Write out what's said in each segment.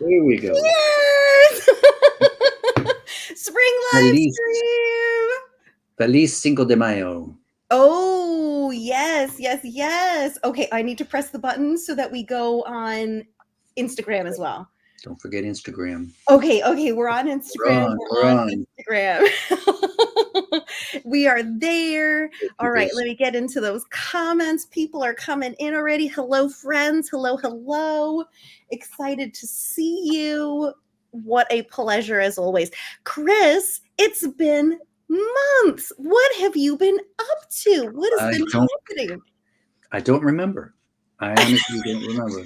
Here we go. Yes! Spring live Feliz, stream. Feliz Cinco de Mayo. Oh, yes, yes, yes. Okay, I need to press the button so that we go on Instagram as well. Don't forget Instagram. Okay, we're on Instagram. We're on. Instagram. We are there. All right, let me get into those comments. People are coming in already. Hello, friends. Hello. Excited to see you. What a pleasure as always. Chris, it's been months. What have you been up to? What has been happening? I don't remember. I honestly don't remember.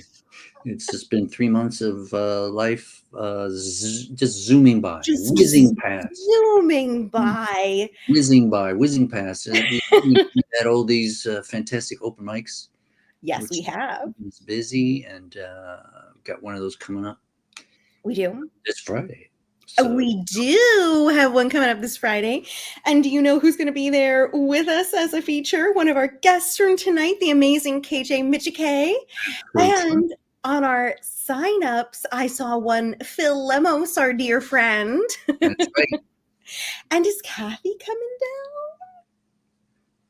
It's just been 3 months of life just zooming by, whizzing past. Zooming by. Whizzing past. We had all these fantastic open mics. Yes, we have. It's busy and got one of those coming up. We do. This Friday. So. We do have one coming up this Friday. And do you know who's going to be there with us as a feature? One of our guests from tonight, the amazing KJ Micciche. And on our signups, I saw one Phil Lemos, our dear friend. That's right. And is Kathy coming down?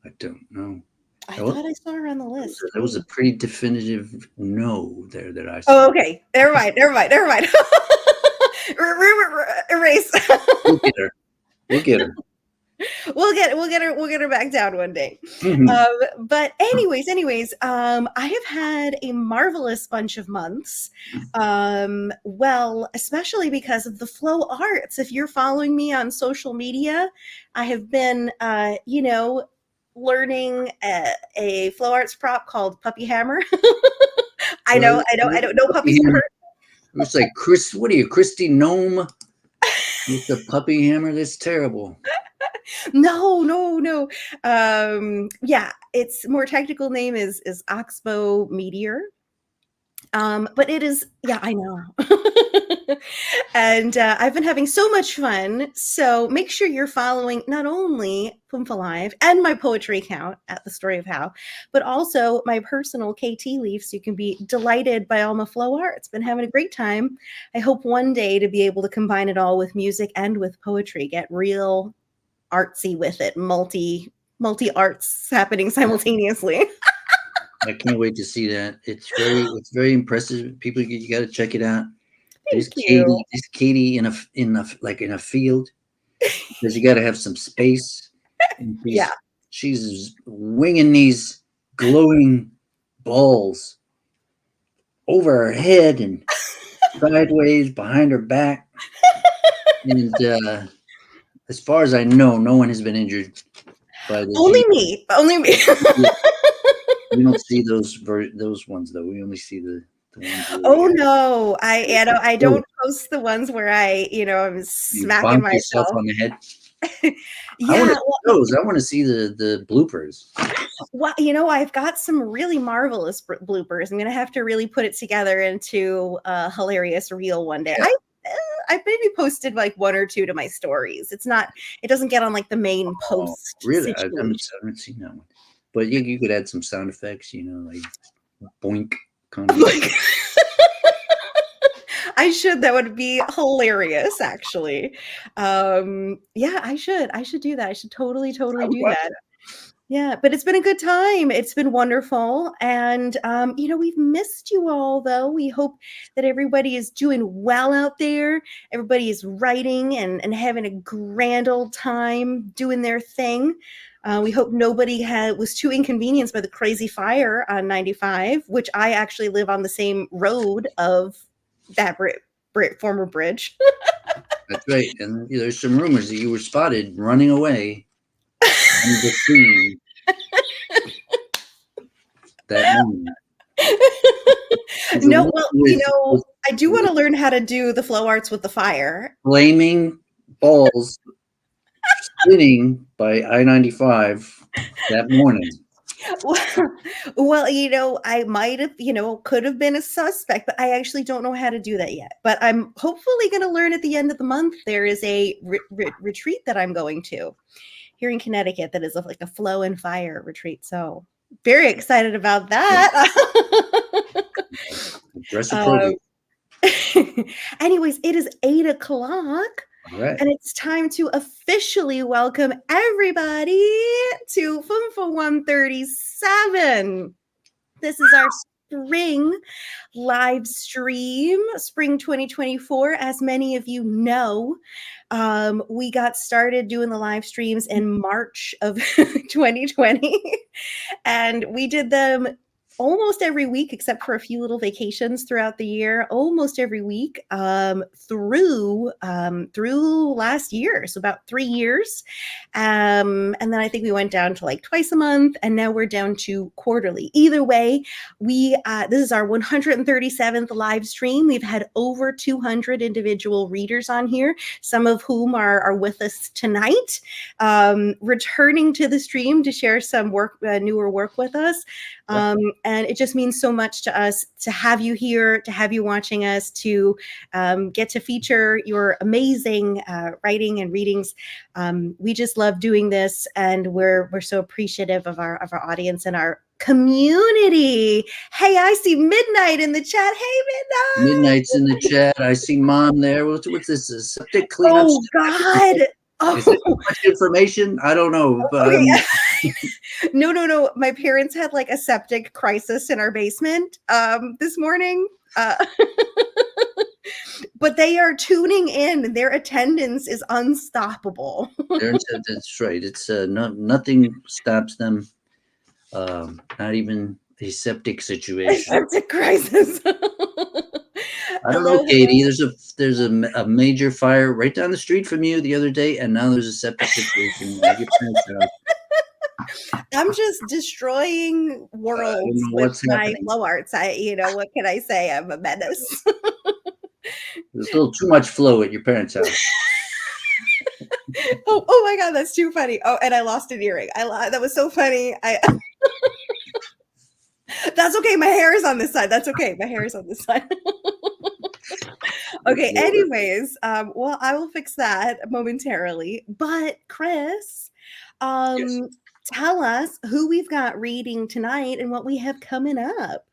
I don't know. I thought I saw her on the list. That was a pretty definitive no there that I saw. Oh, okay. Never mind. Erase. We'll get her. We'll get her back down one day. Mm-hmm. But anyways, I have had a marvelous bunch of months. Well, especially because of the flow arts. If you're following me on social media, I have been, learning a flow arts prop called Puppy Hammer. I don't know Puppy Hammer. It was like what are you, Christy Gnome with the Puppy Hammer? That's terrible. No. Yeah, its more technical name is Oxbow Meteor. But it is, yeah, I know. And I've been having so much fun. So make sure you're following not only FUMFA Live and my poetry account at The Story of How, but also my personal KT Leaf, so you can be delighted by all my flow arts. Been having a great time. I hope one day to be able to combine it all with music and with poetry, get real artsy with it, multi arts happening simultaneously. I can't wait to see that. It's very impressive. People, you got to check it out. There's Katie in a field, because you got to have some space. Yeah, she's winging these glowing balls over her head and sideways behind her back, and as far as I know, no one has been injured by this. Only me. Yeah. We don't see those ones though. We only see the ones. Oh no, I don't post the ones where I'm smacking myself on the head. Yeah, I want to see the bloopers. Well, I've got some really marvelous bloopers. I'm gonna have to really put it together into a hilarious reel one day. Yeah. I maybe posted like one or two to my stories. It doesn't get on like the main post. Really? I haven't seen that one. But you could add some sound effects, like boink kind of. I should. That would be hilarious, actually. Yeah, I should do that. I should totally do that. Yeah, but it's been a good time. It's been wonderful. And, we've missed you all, though. We hope that everybody is doing well out there. Everybody is writing and having a grand old time doing their thing. We hope nobody was too inconvenienced by the crazy fire on 95, which I actually live on the same road of that former bridge. That's right. And there's some rumors that you were spotted running away from the scene that moment. No, well, I do want to learn how to do the flow arts with the fire. Flaming balls spinning by I-95 that morning. Well, I might have, could have been a suspect, but I actually don't know how to do that yet. But I'm hopefully going to learn at the end of the month. There is a retreat that I'm going to here in Connecticut that is like a flow and fire retreat. So very excited about that. Dress appropriate. Anyways, it is 8 o'clock. All right. And it's time to officially welcome everybody to FUMFA 137. This is our spring live stream, spring 2024. As many of you know, we got started doing the live streams in March of 2020, and we did them almost every week, except for a few little vacations throughout the year, almost every week through last year, so about 3 years. And then I think we went down to like twice a month, and now we're down to quarterly. Either way, this is our 137th live stream. We've had over 200 individual readers on here, some of whom are with us tonight, returning to the stream to share some newer work with us. And it just means so much to us to have you here, to have you watching us, to get to feature your amazing writing and readings. We just love doing this, and we're so appreciative of our audience and our community. Hey, I see Midnight in the chat. Hey, Midnight. Midnight's in the chat. I see Mom there. What's this? A septic cleanup? Oh God. Is that too much information? I don't know. But Okay. No. My parents had like a septic crisis in our basement this morning. But they are tuning in. Their attendance is unstoppable. That's right. It's nothing stops them. Not even a septic situation. A septic crisis. I don't know, Katie. There's a major fire right down the street from you the other day, and now there's a septic situation. I'm just destroying worlds with my flow arts. What can I say? I'm a menace. There's a little too much flow at your parents' house. Oh my God, that's too funny. Oh, and I lost an earring. That was so funny. That's okay. My hair is on this side. That's okay. My hair is on this side. Okay. Anyways, well, I will fix that momentarily. But Chris, Yes. Tell us who we've got reading tonight and what we have coming up.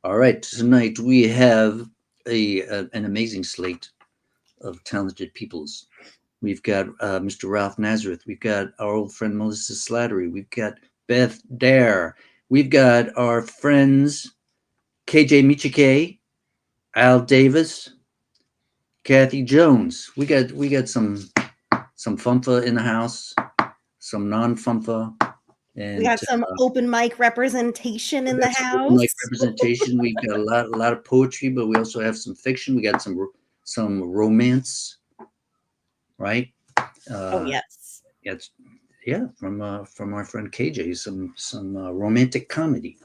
All right. Tonight we have an amazing slate of talented peoples. We've got Mr. Ralph Nazareth. We've got our old friend Melissa Slattery. We've got Beth Dare. We've got our friends KJ Micciche, Al Davis, Kathy Jones. We got some FUMFA in the house, some non-FUMFA, and we got some open mic representation in the house. Open mic representation. We've got a lot of poetry, but we also have some fiction. We got some romance, right? Oh yes. From our friend KJ, some romantic comedy.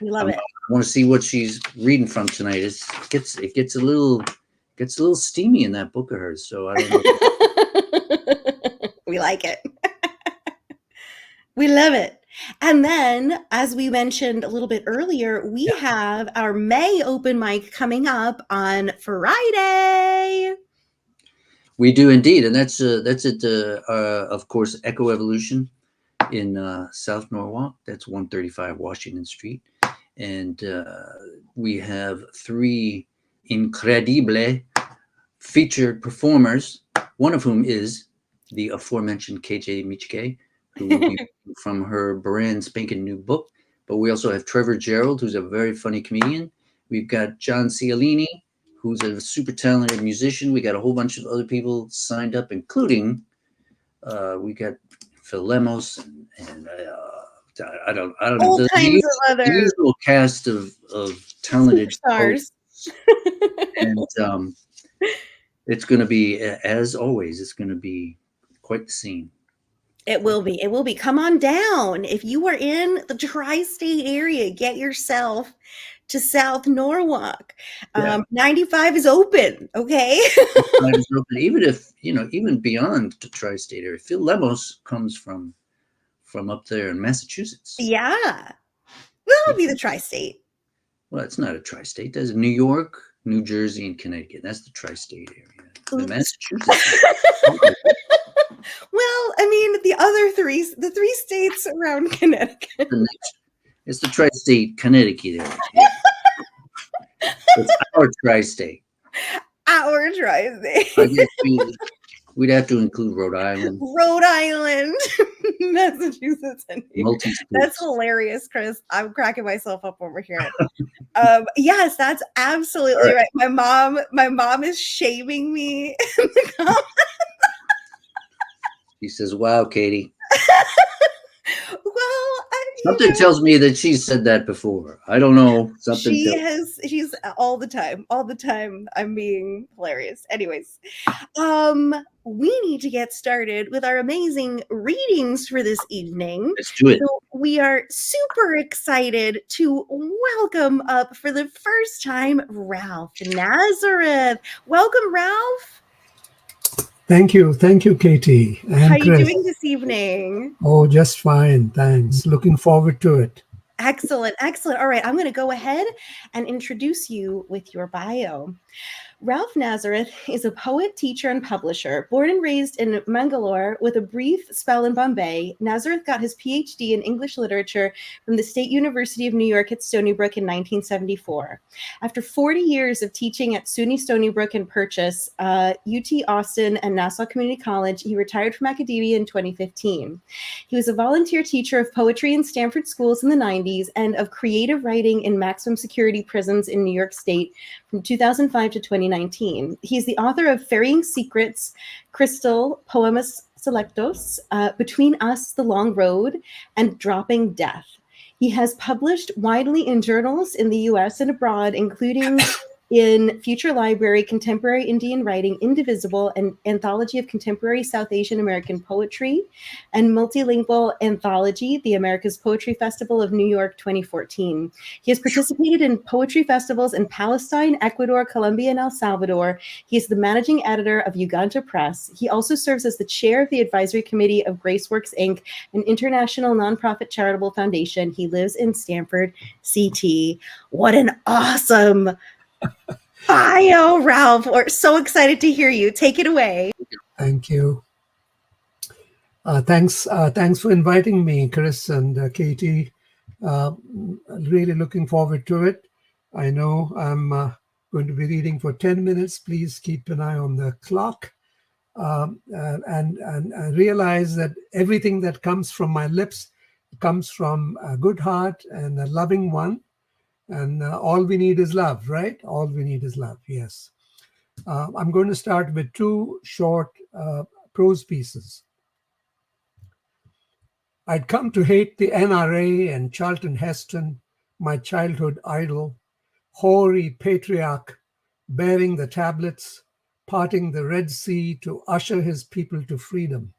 We love it. I want to see what she's reading from tonight. It gets a little steamy in that book of hers. So I don't know. We like it. We love it. And then, as we mentioned a little bit earlier, we have our May open mic coming up on Friday. We do indeed, and that's at of course Echo Evolution in South Norwalk. That's 135 Washington Street, and we have 3 incredible featured performers. One of whom is the aforementioned KJ Micciche, who will be from her brand spanking new book. But we also have Trevor Gerald, who's a very funny comedian. We've got John Cialini, who's a super talented musician. We got a whole bunch of other people signed up, including we got Phil Lemos and I don't know all kinds of other the usual cast of talented stars. And it's going to be, as always, it's going to be quite the scene. It will be. It will be. Come on down. If you are in the tri-state area, get yourself to South Norwalk. 95 is open. Okay. 95 is open. Even if, even beyond the tri-state area. Phil Lemos comes from up there in Massachusetts. Yeah. Well, it'll be the tri-state. Well, it's not a tri-state. There's New York, New Jersey, and Connecticut. That's the tri-state area. The Massachusetts. Well, I mean, the 3 states around Connecticut. It's the tri-state Connecticut area. It's our tri-state. Advertising. I guess we'd have to include Rhode Island, Rhode Island, Massachusetts, and New York. That's multi-states. hilarious, Chris. I'm cracking myself up over here. Yes, that's All absolutely right. right. My mom is shaming me in the comments. He says, "Wow, Katie." Well, Something tells me that she's said that before. I don't know. Something tells. she's all the time. I'm being hilarious. Anyways, we need to get started with our amazing readings for this evening. Let's do it. So we are super excited to welcome up for the first time Ralph Nazareth. Welcome, Ralph. Thank you, Katie How and are you Chris. doing this evening? Oh, just fine, thanks. Looking forward to it. Excellent. All right, I'm going to go ahead and introduce you with your bio. Ralph Nazareth is a poet, teacher, and publisher. Born and raised in Mangalore with a brief spell in Bombay, Nazareth got his PhD in English literature from the State University of New York at Stony Brook in 1974. After 40 years of teaching at SUNY Stony Brook and Purchase, UT Austin, and Nassau Community College, he retired from academia in 2015. He was a volunteer teacher of poetry in Stanford schools in the 90s and of creative writing in maximum security prisons in New York State from 2005 to 2019. He's the author of Ferrying Secrets, Crystal, Poemas Selectos, Between Us, The Long Road, and Dropping Death. He has published widely in journals in the US and abroad, including in Future Library, Contemporary Indian Writing, Indivisible, an anthology of contemporary South Asian American poetry, and multilingual anthology, the America's Poetry Festival of New York 2014. He has participated in poetry festivals in Palestine, Ecuador, Colombia, and El Salvador. He is the managing editor of Uganda Press. He also serves as the chair of the advisory committee of Graceworks, Inc., an international nonprofit charitable foundation. He lives in Stanford, CT. What an awesome bio, Ralph. We're so excited to hear you. Take it away. Thank you. Thanks for inviting me, Chris and Katie. Really looking forward to it. I know I'm going to be reading for 10 minutes. Please keep an eye on the clock. And realize that everything that comes from my lips comes from a good heart and a loving one. And all we need is love, right? All we need is love, yes. I'm going to start with two short prose pieces. I'd come to hate the NRA and Charlton Heston, my childhood idol, hoary patriarch, bearing the tablets, parting the Red Sea to usher his people to freedom.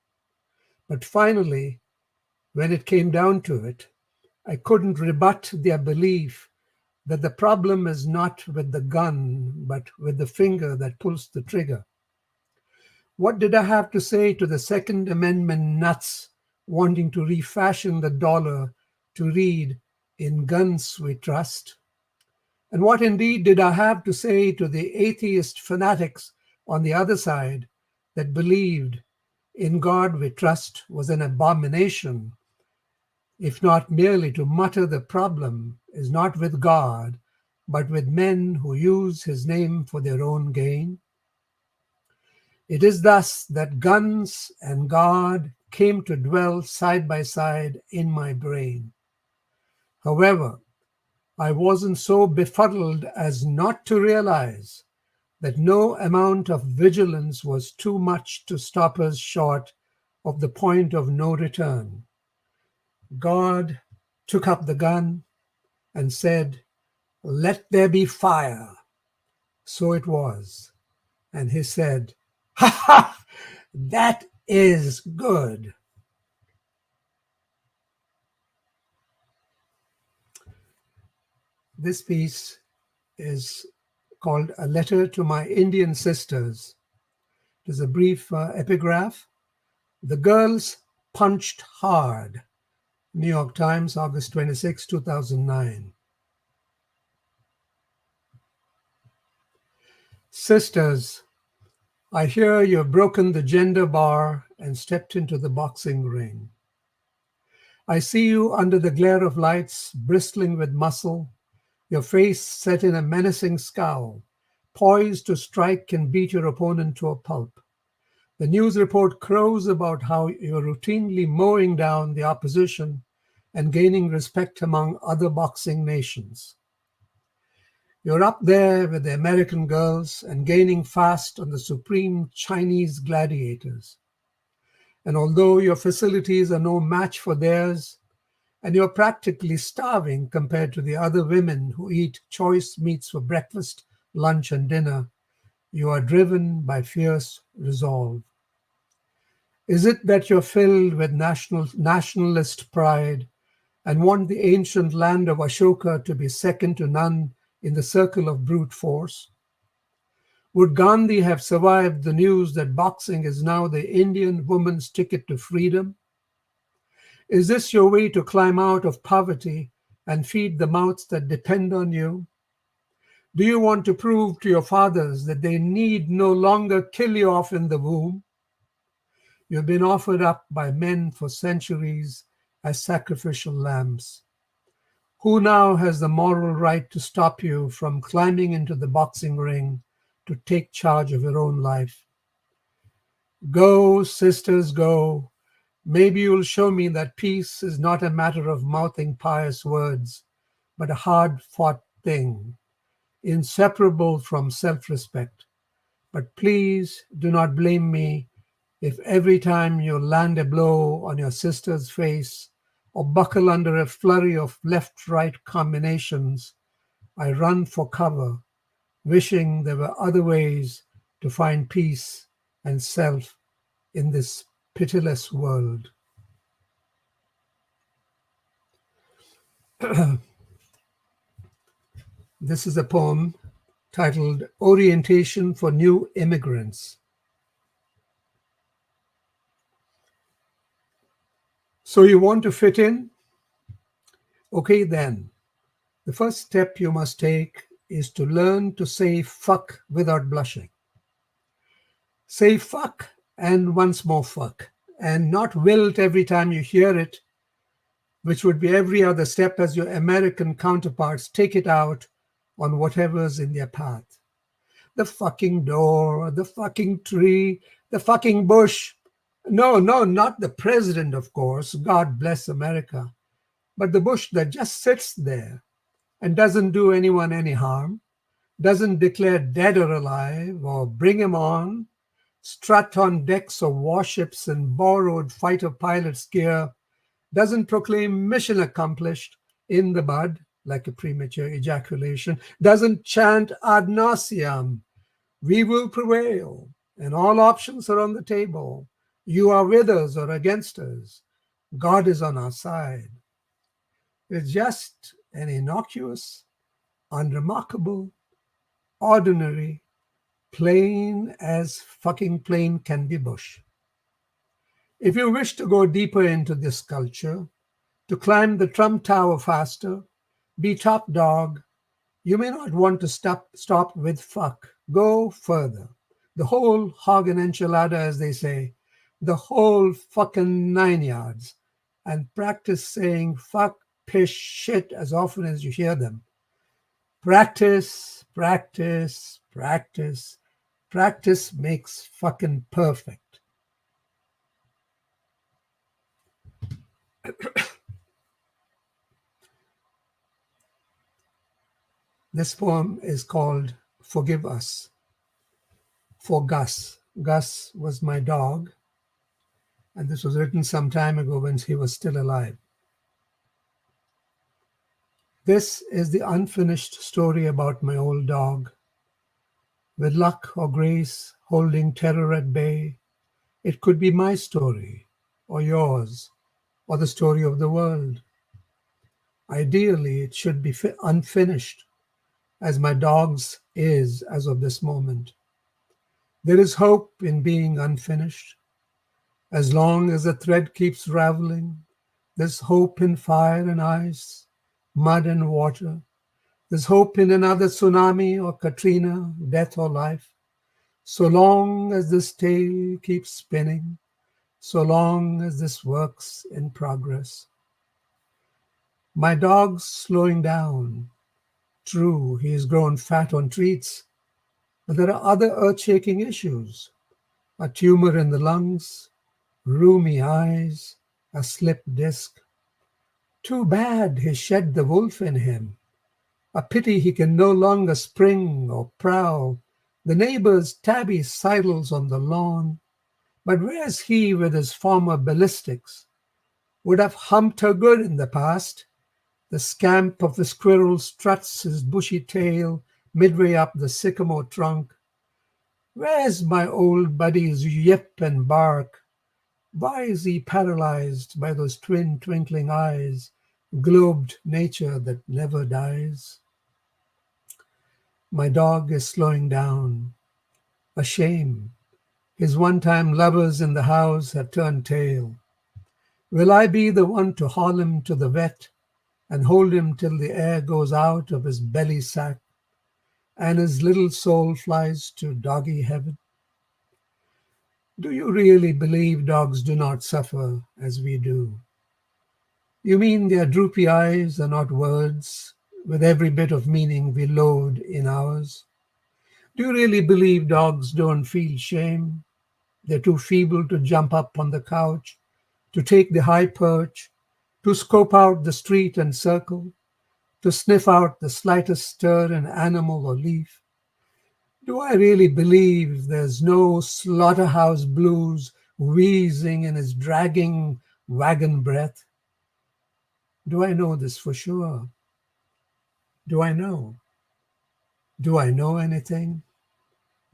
But finally, when it came down to it, I couldn't rebut their belief that the problem is not with the gun, but with the finger that pulls the trigger. What did I have to say to the Second Amendment nuts wanting to refashion the dollar to read, "In guns we trust"? And what indeed did I have to say to the atheist fanatics on the other side that believed "In God we trust" was an abomination, if not merely to mutter the problem is not with God, but with men who use his name for their own gain? It is thus that guns and God came to dwell side by side in my brain. However, I wasn't so befuddled as not to realize that no amount of vigilance was too much to stop us short of the point of no return. God took up the gun and said, "Let there be fire." So it was. And he said, "Ha ha, that is good." This piece is called "A Letter to My Indian Sisters." It is a brief epigraph. The girls punched hard. New York Times, August 26, 2009. Sisters, I hear you've broken the gender bar and stepped into the boxing ring. I see you under the glare of lights, bristling with muscle, your face set in a menacing scowl, poised to strike and beat your opponent to a pulp. The news report crows about how you're routinely mowing down the opposition and gaining respect among other boxing nations. You're up there with the American girls and gaining fast on the supreme Chinese gladiators. And although your facilities are no match for theirs, and you're practically starving compared to the other women who eat choice meats for breakfast, lunch, and dinner, you are driven by fierce resolve. Is it that you're filled with nationalist pride and want the ancient land of Ashoka to be second to none in the circle of brute force? Would Gandhi have survived the news that boxing is now the Indian woman's ticket to freedom? Is this your way to climb out of poverty and feed the mouths that depend on you? Do you want to prove to your fathers that they need no longer kill you off in the womb? You've been offered up by men for centuries as sacrificial lambs. Who now has the moral right to stop you from climbing into the boxing ring to take charge of your own life? Go, sisters, go. Maybe you'll show me that peace is not a matter of mouthing pious words, but a hard-fought thing, inseparable from self-respect. But please do not blame me if every time you land a blow on your sister's face or buckle under a flurry of left-right combinations, I run for cover, wishing there were other ways to find peace and self in this pitiless world. This is a poem titled Orientation for New Immigrants. So you want to fit in? Okay then. The first step you must take is to learn to say fuck without blushing. Say fuck and once more fuck, and not wilt every time you hear it, which would be every other step as your American counterparts take it out on whatever's in their path. The fucking door, the fucking tree, the fucking bush. No, not the president, of course, God bless America, but the bush that just sits there and doesn't do anyone any harm, doesn't declare dead or alive or bring him on, strut on decks of warships in borrowed fighter pilot's gear, doesn't proclaim mission accomplished in the bud like a premature ejaculation, doesn't chant ad nauseam, we will prevail, and all options are on the table. You are with us or against us. God is on our side. It's just an innocuous, unremarkable, ordinary, plain as fucking plain can be bush. If you wish to go deeper into this culture, to climb the Trump Tower faster, be top dog, you may not want to stop with fuck. Go further. The whole hog and enchilada, as they say, the whole fucking 9 yards, and practice saying fuck, piss, shit as often as you hear them. Practice, practice, practice. Practice makes fucking perfect. This poem is called Forgive Us. For Gus. Gus was my dog, and this was written some time ago when he was still alive. This is the unfinished story about my old dog. With luck or grace, holding terror at bay, it could be my story, or yours, or the story of the world. Ideally, it should be unfinished, as my dog's is as of this moment. There is hope in being unfinished. As long as the thread keeps raveling, there's hope in fire and ice, mud and water. There's hope in another tsunami or Katrina, death or life. So long as this tale keeps spinning, so long as this work's in progress. My dog's slowing down. True, he's grown fat on treats, But there are other earth-shaking issues: a tumor in the lungs, rheumy eyes, a slipped disc. Too bad he shed the wolf in him. A pity he can no longer spring or prowl. The neighbor's tabby sidles on the lawn. But where's he with his former ballistics? Would have humped her good in the past. The scamp of the squirrel struts his bushy tail midway up the sycamore trunk. Where's my old buddy's yip and bark? Why is he paralyzed by those twin twinkling eyes, globed nature that never dies? My dog is slowing down. A shame. His one-time lovers in the house have turned tail. Will I be the one to haul him to the vet and hold him till the air goes out of his belly sack and his little soul flies to doggy heaven? Do you really believe dogs do not suffer as we do? You mean their droopy eyes are not words with every bit of meaning we load in ours? Do you really believe dogs don't feel shame? They're too feeble to jump up on the couch, to take the high perch, to scope out the street and circle, to sniff out the slightest stir in animal or leaf. Do I really believe there's no slaughterhouse blues wheezing in his dragging wagon breath? Do I know this for sure? Do I know? Do I know anything?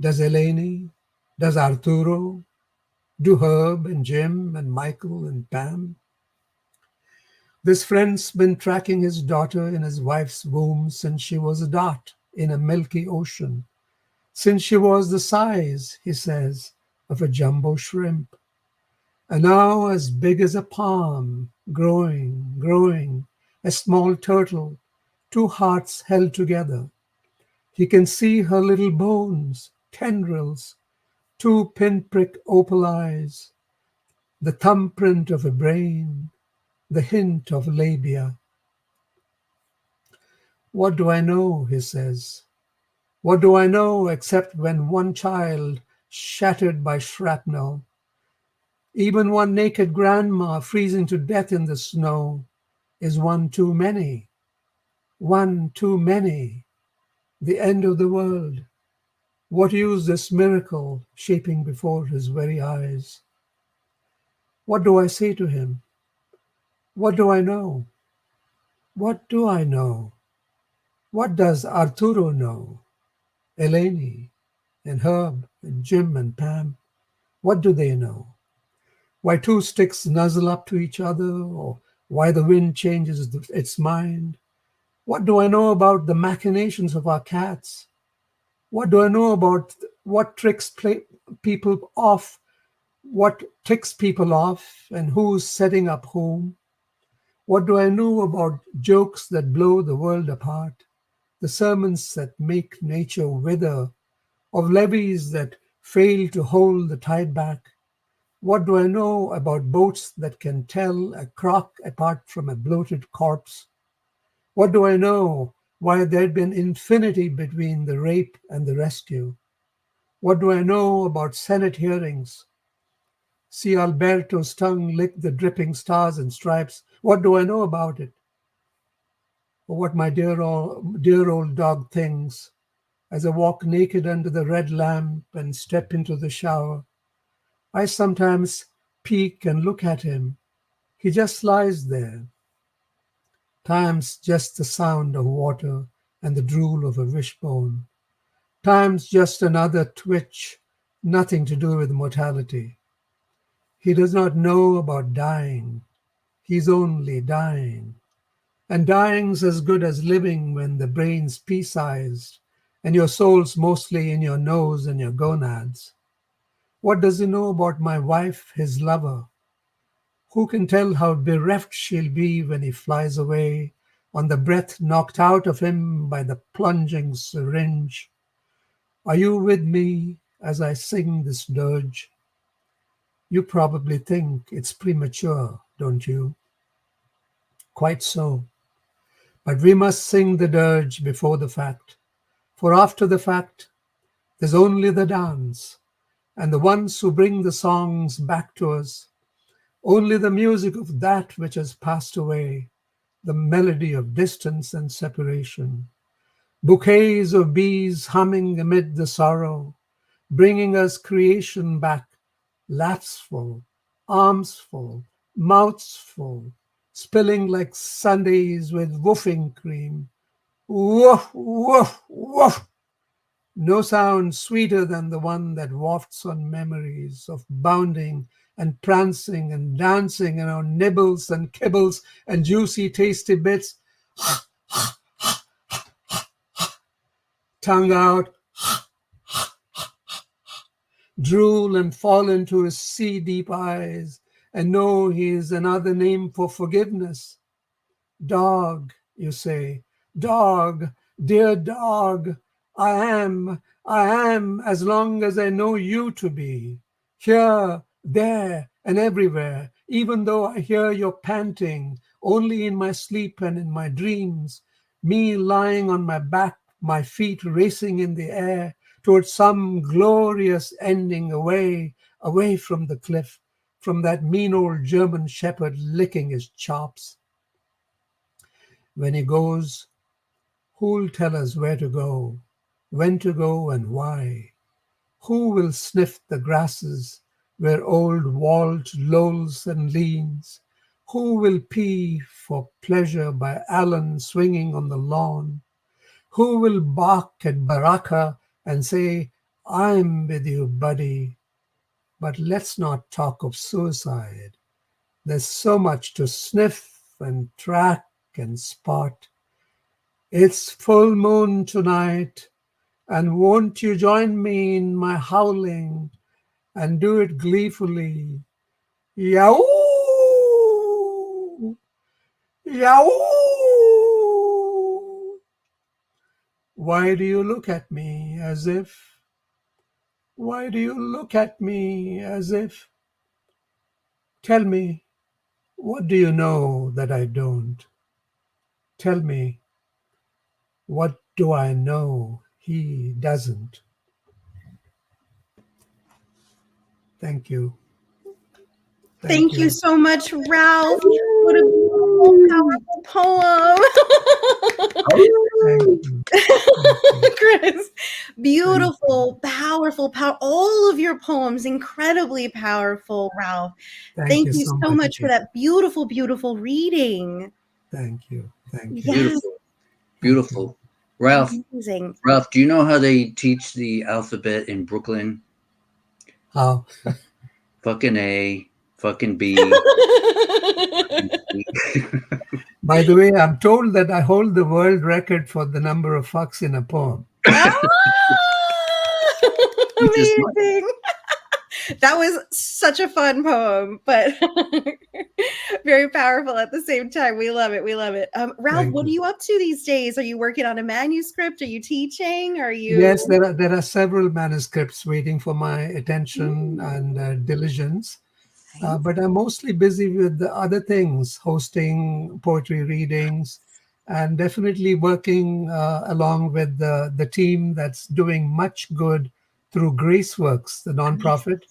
Does Eleni? Does Arturo? Do Herb and Jim and Michael and Pam? This friend's been tracking his daughter in his wife's womb since she was a dot in a milky ocean, since she was the size, he says, of a jumbo shrimp, and now as big as a palm, growing, a small turtle, two hearts held together. He can see her little bones, tendrils, two pinprick opal eyes, the thumbprint of a brain, the hint of labia. What do I know, he says. What do I know except when one child shattered by shrapnel, even one naked grandma freezing to death in the snow, is one too many. One too many. The end of the world. What use this miracle shaping before his very eyes? What do I say to him? What do I know? What do I know? What does Arturo know? Eleni and Herb and Jim and Pam, what do they know? Why two sticks nuzzle up to each other, or why the wind changes its mind? What do I know about the machinations of our cats? What do I know about what tricks people off, what ticks people off, and who's setting up whom? What do I know about jokes that blow the world apart, the sermons that make nature wither, of levees that fail to hold the tide back? What do I know about boats that can tell a croc apart from a bloated corpse? What do I know why there'd been infinity between the rape and the rescue? What do I know about Senate hearings? See Alberto's tongue lick the dripping stars and stripes. What do I know about it? Or what my dear old dog thinks as I walk naked under the red lamp and step into the shower. I sometimes peek and look at him. He just lies there. Times just the sound of water and the drool of a wishbone. Times just another twitch, nothing to do with mortality. He does not know about dying. He's only dying. And dying's as good as living when the brain's pea-sized and your soul's mostly in your nose and your gonads. What does he know about my wife, his lover? Who can tell how bereft she'll be when he flies away, on the breath knocked out of him by the plunging syringe? Are you with me as I sing this dirge? You probably think it's premature, don't you? Quite so. But we must sing the dirge before the fact. For after the fact, There's only the dance and the ones who bring the songs back to us. Only the music of that which has passed away, the melody of distance and separation. Bouquets of bees humming amid the sorrow, bringing us creation back, laughs full, arms full, mouths full, spilling like sundaes with woofing cream. Woof, woof, woof. No sound sweeter than the one that wafts on memories of bounding and prancing and dancing and on nibbles and kibbles and juicy tasty bits. Tongue out, drool and fall into his sea-deep eyes and know he is another name for forgiveness. Dog, you say, dog, dear dog, I am, as long as I know you to be. Here, there, and everywhere, even though I hear your panting, only in my sleep and in my dreams, me lying on my back, my feet racing in the air towards some glorious ending away from the cliff, from that mean old German shepherd licking his chops. When he goes, who'll tell us where to go, when to go and why? Who will sniff the grasses where old Walt lolls and leans? Who will pee for pleasure by Allen swinging on the lawn? Who will bark at Baraka and say, I'm with you, buddy? But let's not talk of suicide. There's so much to sniff and track and spot. It's full moon tonight, and won't you join me in my howling and do it gleefully? Yow! Yow! Why do you look at me as if? Why do you look at me as if? Tell me, what do you know that I don't? Tell me, what do I know he doesn't? Thank you. Thank you so much, Ralph. What a beautiful, powerful poem. Chris, beautiful, powerful, all of your poems, incredibly powerful, Ralph. Thank you so much for that beautiful, beautiful reading. Thank you. Thank you. Yes. Beautiful. Beautiful. Ralph, amazing. Ralph, do you know how they teach the alphabet in Brooklyn? How? Fucking A, fucking B. By the way, I'm told that I hold the world record for the number of fucks in a poem. Amazing. That was such a fun poem, but very powerful at the same time. We love it. We love it. Ralph, what are you up to these days? Are you working on a manuscript? Are you teaching? Are you? Yes, there are several manuscripts waiting for my attention and diligence. But I'm mostly busy with the other things, hosting poetry readings, and definitely working along with the team that's doing much good through GraceWorks, the nonprofit.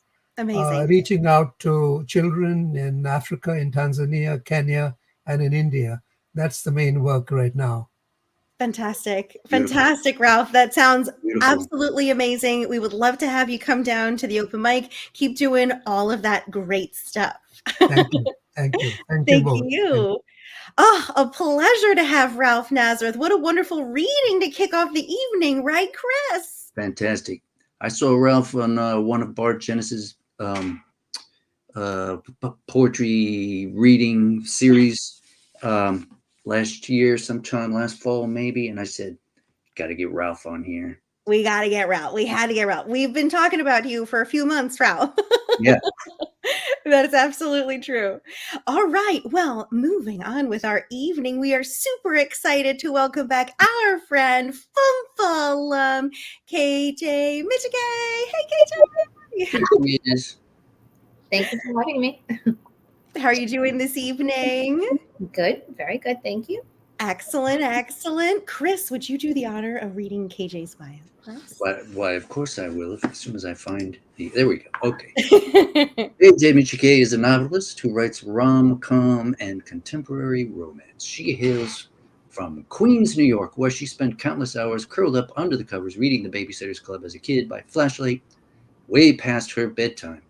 Amazing. Reaching out to children in Africa, in Tanzania, Kenya, and in India. That's the main work right now. Fantastic. Beautiful. Fantastic, Ralph. That sounds Beautiful. absolutely amazing. We would love to have you come down to the open mic. Keep doing all of that great stuff. Thank you. Thank you. Thank you both. You. Oh, a pleasure to have Ralph Nazareth. What a wonderful reading to kick off the evening, right, Chris? Fantastic. I saw Ralph on one of Bart Genesis' poetry reading series last year, sometime last fall, maybe. And I said, got to get Ralph on here. We got to get Ralph. We had to get Ralph. We've been talking about you for a few months, Ralph. Yeah. That is absolutely true. All right. Well, moving on with our evening, we are super excited to welcome back our friend, FUMFA alum, KJ Micciche. Hey, KJ. Yes. Thank you for having me. How are you doing this evening? Good. Very good. Thank you. Excellent, excellent. Chris, would you do the honor of reading KJ's bio for us? Why, of course I will, as soon as I find the. There we go. Okay. KJ Micciche is a novelist who writes rom-com and contemporary romance. She hails from Queens, New York, where she spent countless hours curled up under the covers reading The Babysitter's Club as a kid by flashlight way past her bedtime.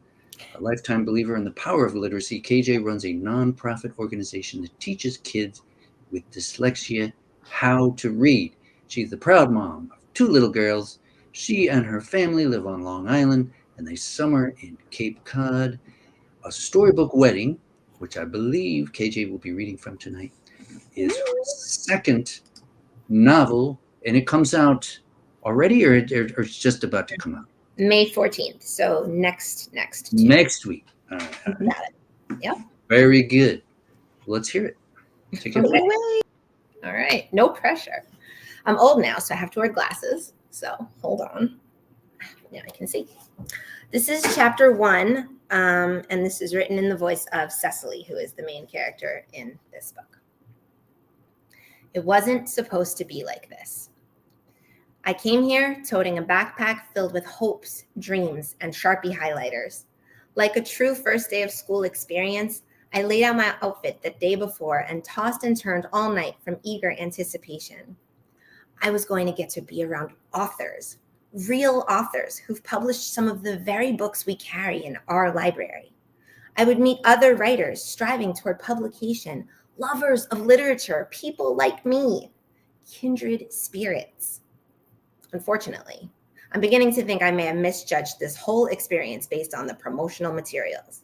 A lifetime believer in the power of literacy, KJ runs a nonprofit organization that teaches kids with dyslexia how to read. She's the proud mom of 2 little girls. She and her family live on Long Island and they summer in Cape Cod. A storybook wedding, which I believe KJ will be reading from tonight, is her second novel, and it comes out already, or it's just about to come out? May 14th. So next Next week. All right. Got it. Yep. Very good. Let's hear it. Take it away. All right. No pressure. I'm old now, so I have to wear glasses. So hold on. Now I can see. This is chapter 1, and this is written in the voice of Cecily, who is the main character in this book. It wasn't supposed to be like this. I came here toting a backpack filled with hopes, dreams, and Sharpie highlighters. Like a true first day of school experience, I laid out my outfit the day before and tossed and turned all night from eager anticipation. I was going to get to be around authors, real authors who've published some of the very books we carry in our library. I would meet other writers striving toward publication, lovers of literature, people like me, kindred spirits. Unfortunately, I'm beginning to think I may have misjudged this whole experience based on the promotional materials.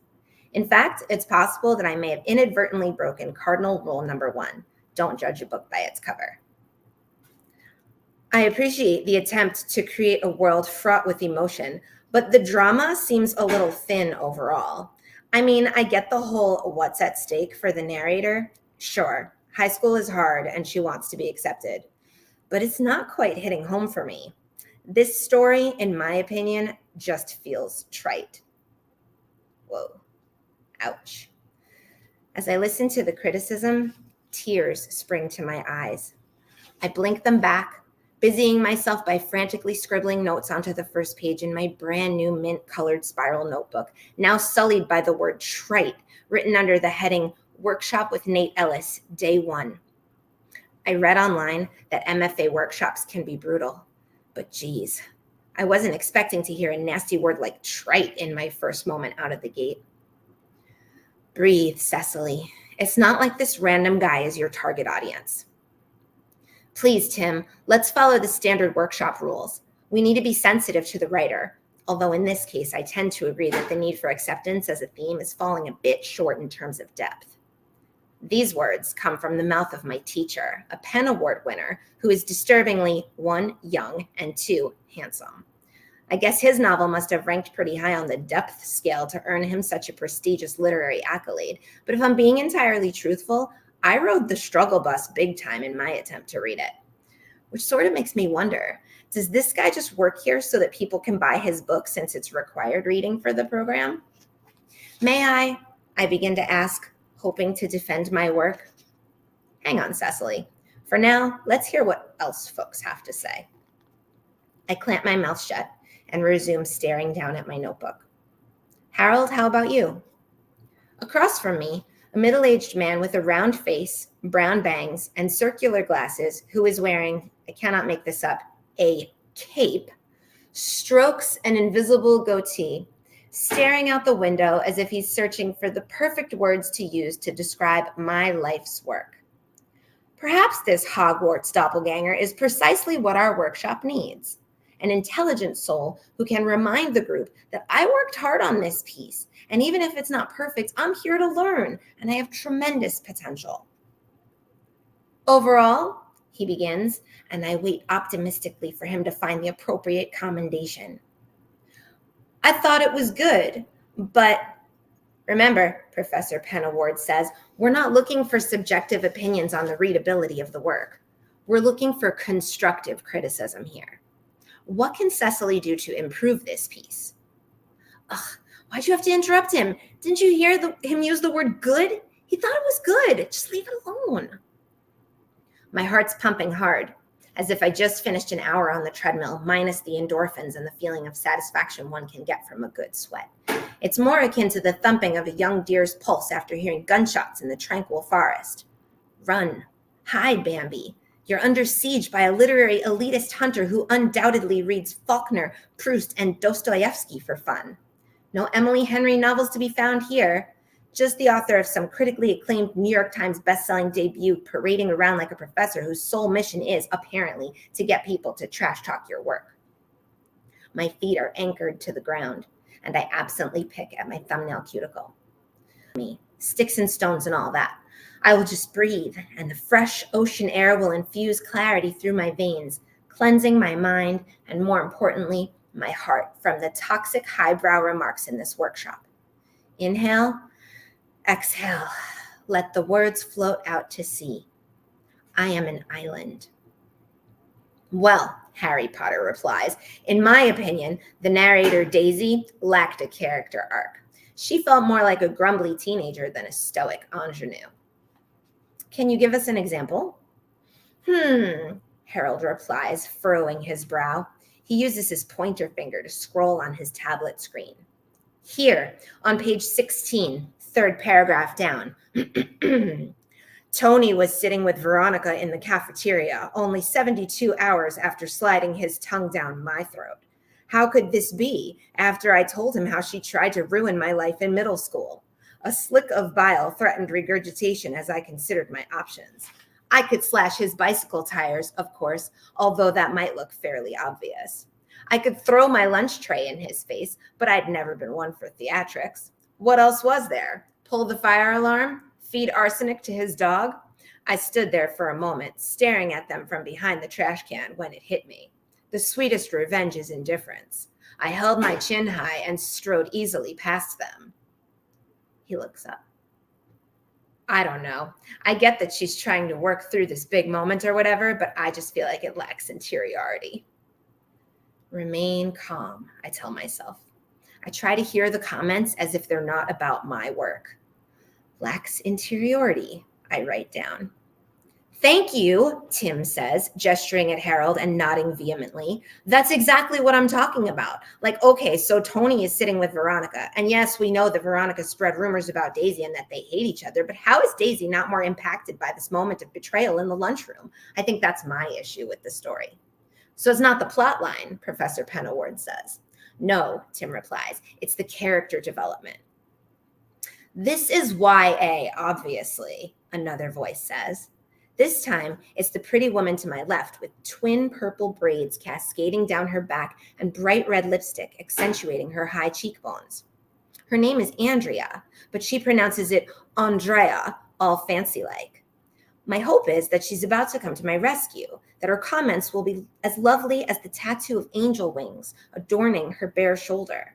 In fact, it's possible that I may have inadvertently broken cardinal rule number 1, don't judge a book by its cover. I appreciate the attempt to create a world fraught with emotion, but the drama seems a little thin overall. I mean, I get the whole what's at stake for the narrator. Sure, high school is hard and she wants to be accepted, but it's not quite hitting home for me. This story, in my opinion, just feels trite. Whoa. Ouch. As I listen to the criticism, tears spring to my eyes. I blink them back, busying myself by frantically scribbling notes onto the first page in my brand new mint-colored spiral notebook, now sullied by the word trite, written under the heading Workshop with Nate Ellis, Day 1. I read online that MFA workshops can be brutal, but geez, I wasn't expecting to hear a nasty word like trite in my first moment out of the gate. Breathe, Cecily. It's not like this random guy is your target audience. Please, Tim, let's follow the standard workshop rules. We need to be sensitive to the writer, although in this case, I tend to agree that the need for acceptance as a theme is falling a bit short in terms of depth. These words come from the mouth of my teacher, a Penn Award winner who is disturbingly 1, young, and 2, handsome. I guess his novel must have ranked pretty high on the depth scale to earn him such a prestigious literary accolade. But if I'm being entirely truthful, I rode the struggle bus big time in my attempt to read it. Which sort of makes me wonder, does this guy just work here so that people can buy his book since it's required reading for the program? May I begin to ask, hoping to defend my work? Hang on, Cecily. For now, let's hear what else folks have to say. I clamp my mouth shut and resume staring down at my notebook. Harold, how about you? Across from me, a middle-aged man with a round face, brown bangs, and circular glasses who is wearing, I cannot make this up, a cape, strokes an invisible goatee, staring out the window as if he's searching for the perfect words to use to describe my life's work. Perhaps this Hogwarts doppelganger is precisely what our workshop needs. An intelligent soul who can remind the group that I worked hard on this piece, and even if it's not perfect, I'm here to learn, and I have tremendous potential. Overall, he begins, and I wait optimistically for him to find the appropriate commendation. I thought it was good, but remember, Professor Penn Award says, we're not looking for subjective opinions on the readability of the work. We're looking for constructive criticism here. What can Cecily do to improve this piece? Ugh, why'd you have to interrupt him? Didn't you hear him use the word good? He thought it was good. Just leave it alone. My heart's pumping hard, as if I just finished an hour on the treadmill, minus the endorphins and the feeling of satisfaction one can get from a good sweat. It's more akin to the thumping of a young deer's pulse after hearing gunshots in the tranquil forest. Run. Hide, Bambi. You're under siege by a literary elitist hunter who undoubtedly reads Faulkner, Proust, and Dostoevsky for fun. No Emily Henry novels to be found here. Just the author of some critically acclaimed New York Times bestselling debut parading around like a professor whose sole mission is, apparently, to get people to trash talk your work. My feet are anchored to the ground, and I absently pick at my thumbnail cuticle. Sticks and stones and all that. I will just breathe, and the fresh ocean air will infuse clarity through my veins, cleansing my mind, and more importantly, my heart from the toxic highbrow remarks in this workshop. Inhale. Exhale, let the words float out to sea. I am an island. Well, Harry Potter replies, in my opinion, the narrator Daisy lacked a character arc. She felt more like a grumbly teenager than a stoic ingenue. Can you give us an example? Harold replies, furrowing his brow. He uses his pointer finger to scroll on his tablet screen. Here, on page 16, third paragraph down. Tony was sitting with Veronica in the cafeteria only 72 hours after sliding his tongue down my throat. How could this be after I told him how she tried to ruin my life in middle school? A slick of bile threatened regurgitation as I considered my options. I could slash his bicycle tires, of course, although that might look fairly obvious. I could throw my lunch tray in his face, but I'd never been one for theatrics. What else was there? Pull the fire alarm? Feed arsenic to his dog? I stood there for a moment, staring at them from behind the trash can when it hit me. The sweetest revenge is indifference. I held my chin high and strode easily past them. He looks up. I don't know. I get that she's trying to work through this big moment or whatever, but I just feel like it lacks interiority. Remain calm, I tell myself. I try to hear the comments as if they're not about my work. Lacks interiority, I write down. Thank you, Tim says, gesturing at Harold and nodding vehemently. That's exactly what I'm talking about. Like, okay, so Tony is sitting with Veronica. And yes, we know that Veronica spread rumors about Daisy and that they hate each other. But how is Daisy not more impacted by this moment of betrayal in the lunchroom? I think that's my issue with the story. So it's not the plot line, Professor Penaward says. No, Tim replies, it's the character development. This is YA, obviously, another voice says. This time, it's the pretty woman to my left with twin purple braids cascading down her back and bright red lipstick accentuating her high cheekbones. Her name is Andrea, but she pronounces it Andrea, all fancy-like. My hope is that she's about to come to my rescue, that her comments will be as lovely as the tattoo of angel wings adorning her bare shoulder.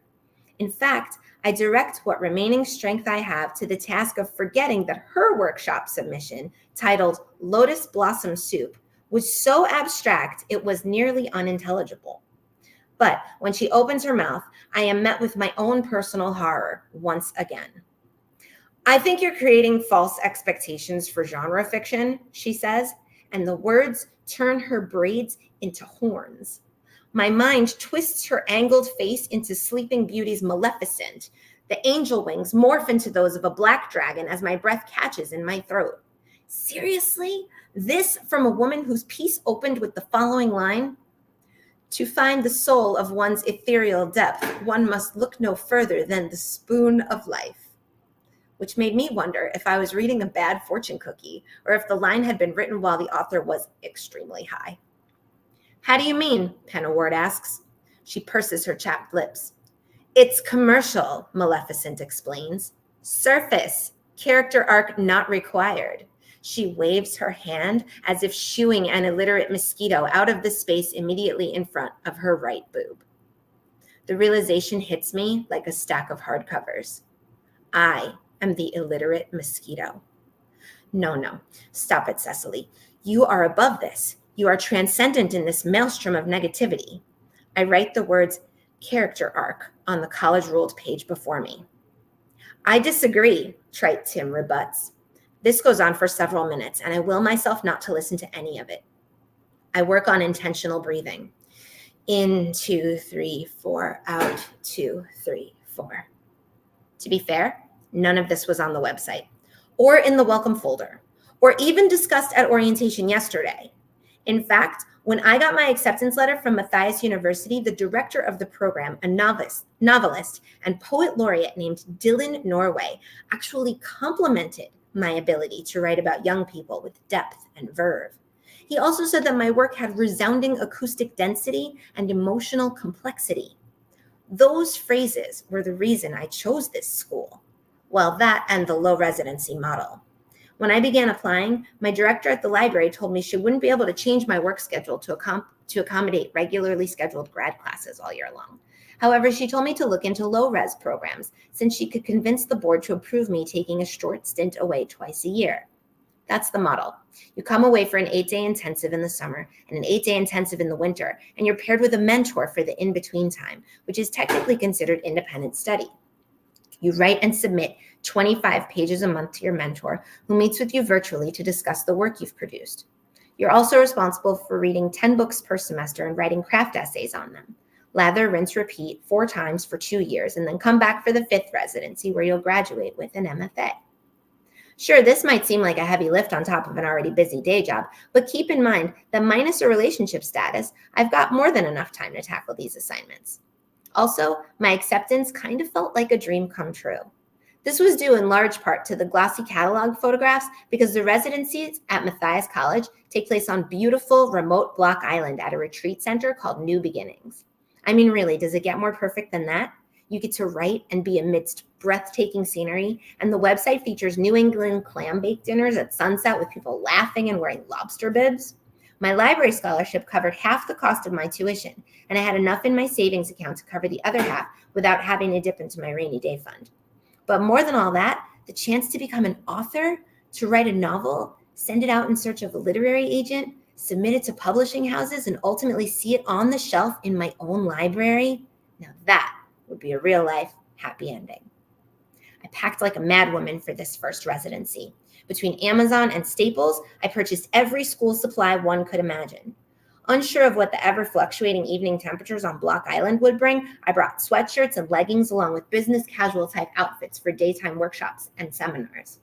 In fact, I direct what remaining strength I have to the task of forgetting that her workshop submission, titled Lotus Blossom Soup, was so abstract it was nearly unintelligible. But when she opens her mouth, I am met with my own personal horror once again. I think you're creating false expectations for genre fiction, she says, and the words turn her braids into horns. My mind twists her angled face into Sleeping Beauty's Maleficent. The angel wings morph into those of a black dragon as my breath catches in my throat. Seriously? This from a woman whose piece opened with the following line? To find the soul of one's ethereal depth, one must look no further than the spoon of life. Which made me wonder if I was reading a bad fortune cookie or if the line had been written while the author was extremely high. How do you mean? Penaward asks. She purses her chapped lips. It's commercial, Maleficent explains. Surface, character arc not required. She waves her hand as if shooing an illiterate mosquito out of the space immediately in front of her right boob. The realization hits me like a stack of hardcovers. I am the illiterate mosquito. No, stop it, Cecily. You are above this. You are transcendent in this maelstrom of negativity. I write the words character arc on the college-ruled page before me. I disagree, trite Tim rebuts. This goes on for several minutes, and I will myself not to listen to any of it. I work on intentional breathing. In, 2, 3, 4, out, 2, 3, 4. To be fair, none of this was on the website, or in the welcome folder, or even discussed at orientation yesterday. In fact, when I got my acceptance letter from Matthias University, the director of the program, a novelist and poet laureate named Dylan Norway, actually complimented my ability to write about young people with depth and verve. He also said that my work had resounding acoustic density and emotional complexity. Those phrases were the reason I chose this school. Well, that and the low residency model. When I began applying, my director at the library told me she wouldn't be able to change my work schedule to accommodate regularly scheduled grad classes all year long. However, she told me to look into low-res programs since she could convince the board to approve me taking a short stint away twice a year. That's the model. You come away for an 8-day intensive in the summer and an 8-day intensive in the winter, and you're paired with a mentor for the in-between time, which is technically considered independent study. You write and submit 25 pages a month to your mentor, who meets with you virtually to discuss the work you've produced. You're also responsible for reading 10 books per semester and writing craft essays on them. Lather, rinse, repeat 4 times for 2 years, and then come back for the 5th residency where you'll graduate with an MFA. Sure, this might seem like a heavy lift on top of an already busy day job, but keep in mind that minus a relationship status, I've got more than enough time to tackle these assignments. Also, my acceptance kind of felt like a dream come true. This was due in large part to the glossy catalog photographs because the residencies at Matthias College take place on beautiful remote Block Island at a retreat center called New Beginnings. I mean, really, does it get more perfect than that? You get to write and be amidst breathtaking scenery, and the website features New England clam bake dinners at sunset with people laughing and wearing lobster bibs. My library scholarship covered half the cost of my tuition, and I had enough in my savings account to cover the other half without having to dip into my rainy day fund. But more than all that, the chance to become an author, to write a novel, send it out in search of a literary agent, submit it to publishing houses, and ultimately see it on the shelf in my own library, now that would be a real-life happy ending. I packed like a madwoman for this first residency. Between Amazon and Staples, I purchased every school supply one could imagine. Unsure of what the ever-fluctuating evening temperatures on Block Island would bring, I brought sweatshirts and leggings along with business casual type outfits for daytime workshops and seminars.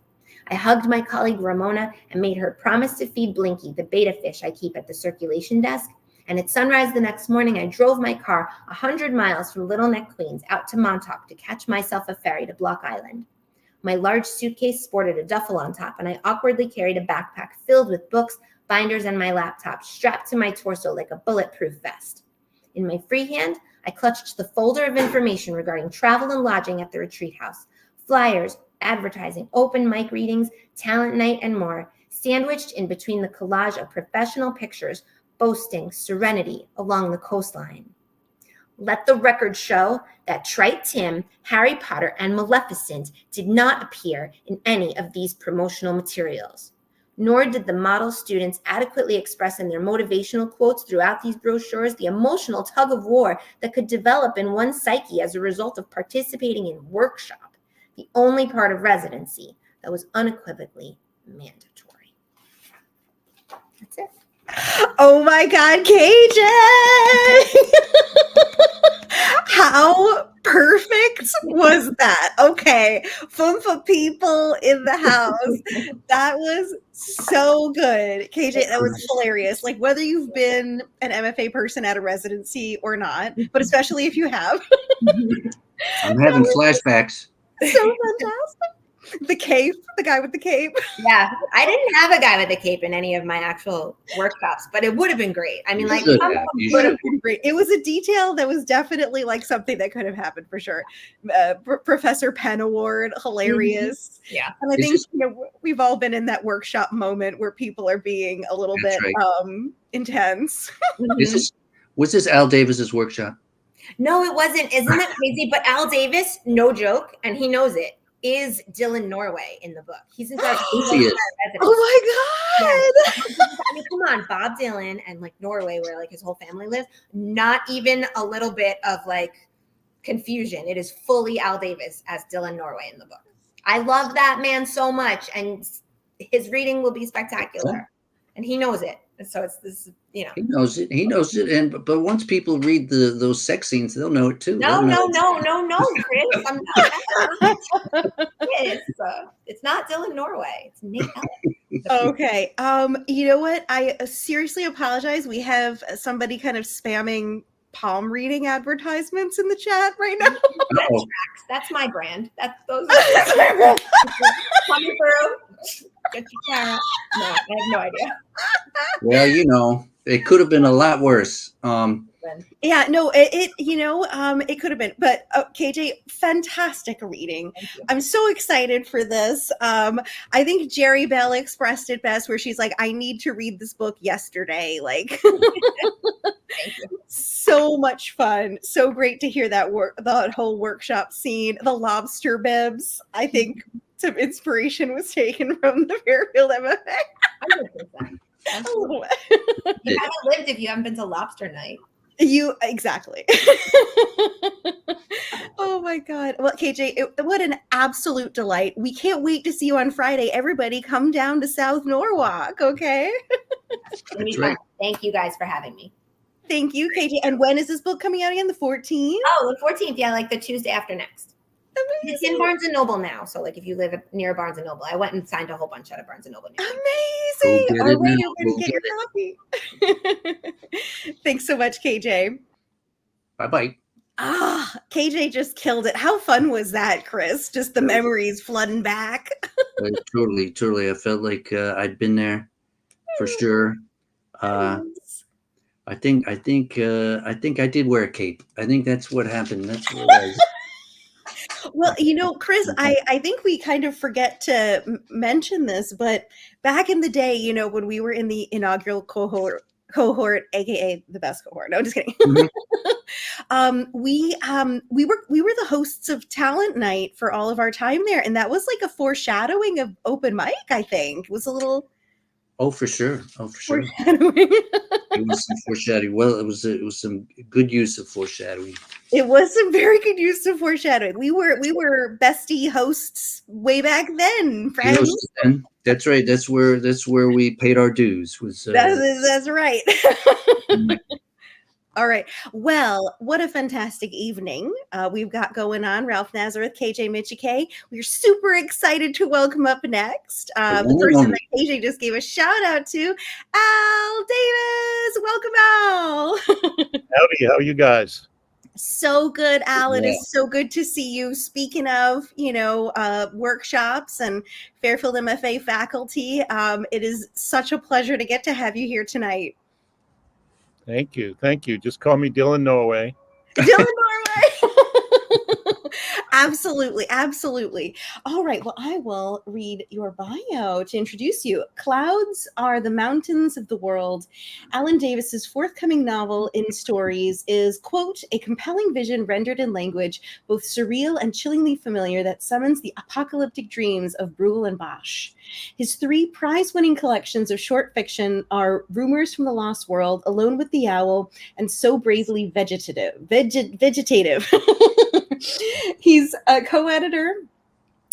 I hugged my colleague Ramona and made her promise to feed Blinky, the betta fish I keep at the circulation desk. And at sunrise the next morning, I drove my car 100 miles from Little Neck, Queens, out to Montauk to catch myself a ferry to Block Island. My large suitcase sported a duffel on top, and I awkwardly carried a backpack filled with books, binders, and my laptop strapped to my torso like a bulletproof vest. In my free hand, I clutched the folder of information regarding travel and lodging at the retreat house, flyers, advertising, open mic readings, talent night, and more, sandwiched in between the collage of professional pictures boasting serenity along the coastline. Let the record show that Trite Tim, Harry Potter, and Maleficent did not appear in any of these promotional materials. Nor did the model students adequately express in their motivational quotes throughout these brochures the emotional tug of war that could develop in one's psyche as a result of participating in workshop, the only part of residency that was unequivocally mandatory. That's it. Oh my God, KJ! How perfect was that? Okay, FUMFA people in the house. That was so good. KJ, that was hilarious. Like, whether you've been an MFA person at a residency or not, but especially if you have. I'm having flashbacks. So fantastic. The cape, the guy with the cape. Yeah, I didn't have a guy with a cape in any of my actual workshops, but it would have been great. I mean, like, You should have. Great. It was a detail that was definitely like something that could have happened for sure. Professor Penn Award, hilarious. Yeah. And I think we've all been in that workshop moment where people are being a little bit intense. Was this Al Davis's workshop? No, it wasn't. Isn't that crazy? But Al Davis, no joke, and he knows it, is Dylan Norway in the book. He's in charge. Oh my God. Yeah. I mean, come on, Bob Dylan and like Norway, where like his whole family lives. Not even a little bit of like confusion. It is fully Al Davis as Dylan Norway in the book. I love that man so much, and his reading will be spectacular, and he knows it. And so it's this, He knows it. He knows it. And but once people read those sex scenes, they'll know it too. No, Chris. I'm not. It's not Dylan Norway. It's Nate Ellis. Okay. You know what? I seriously apologize. We have somebody kind of spamming palm reading advertisements in the chat right now. That tracks. That's my brand. Those are coming through. Get your camera. No, I have no idea. Well, it could have been a lot worse. Yeah, no, it could have been. But KJ, fantastic reading. I'm so excited for this. I think Jerry Bell expressed it best, where she's like, "I need to read this book yesterday." Like, so much fun. So great to hear that the whole workshop scene, the lobster bibs. I think some inspiration was taken from the Fairfield MFA. 100%. You haven't lived if you haven't been to Lobster Night. Exactly. Oh my God. Well, KJ, what an absolute delight. We can't wait to see you on Friday. Everybody come down to South Norwalk, okay? That's right. Thank you guys for having me. Thank you, KJ. And when is this book coming out again? The 14th? Oh, the 14th. Yeah, like the Tuesday after next. Amazing. It's in Barnes & Noble now. So like if you live near Barnes & Noble, I went and signed a whole bunch out of Barnes & Noble. Amazing. All right, get your copy. Thanks so much, KJ. Bye-bye. KJ just killed it. How fun was that, Chris? Just the memories flooding back. Totally. I felt like I'd been there for sure. I think I did wear a cape. I think that's what happened. That's what it was. Well, Chris, I think we kind of forget to mention this, but back in the day, when we were in the inaugural cohort, aka the best cohort. No, just kidding. Mm-hmm. We were the hosts of Talent Night for all of our time there, and that was like a foreshadowing of open mic. I think it was a little. Oh, for sure. It was some foreshadowing. Well, it was some good use of foreshadowing. It was some very good use of foreshadowing. We were bestie hosts way back then, friends. That's right. That's where we paid our dues. That's right. All right. Well, what a fantastic evening we've got going on. Ralph Nazareth, KJ Micciche. We're super excited to welcome up next the person that KJ just gave a shout out to, Al Davis. Welcome, Al. Howdy, how are you guys? So good, Al. It is so good to see you. Speaking of, workshops and Fairfield MFA faculty, it is such a pleasure to get to have you here tonight. Thank you. Just call me Dylan Norway. Dylan Norway. Absolutely. All right. Well, I will read your bio to introduce you. Clouds are the mountains of the world. Alan Davis's forthcoming novel, In Stories, is, quote, a compelling vision rendered in language both surreal and chillingly familiar that summons the apocalyptic dreams of Brule and Bosch. His 3 prize-winning collections of short fiction are Rumors from the Lost World, Alone with the Owl, and So Bravely Vegetative. He's a co-editor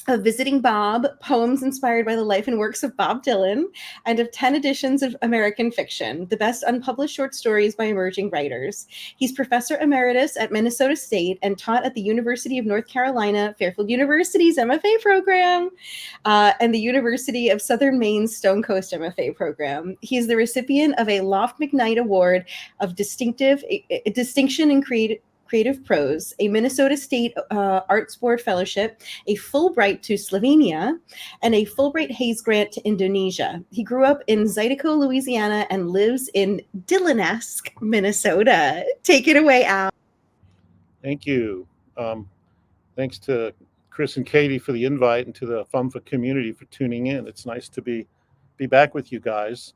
of Visiting Bob, poems inspired by the life and works of Bob Dylan, and of 10 editions of American fiction, the best unpublished short stories by emerging writers. He's professor emeritus at Minnesota State and taught at the University of North Carolina, Fairfield University's MFA program, and the University of Southern Maine's Stone Coast MFA program. He's the recipient of a Loft McKnight Award of Distinction in Creative Prose, a Minnesota State Arts Board Fellowship, a Fulbright to Slovenia, and a Fulbright Hayes Grant to Indonesia. He grew up in Zydeco, Louisiana, and lives in Dylan-esque Minnesota. Take it away, Al. Thank you. Thanks to Chris and Katie for the invite, and to the FUMFA community for tuning in. It's nice to be back with you guys.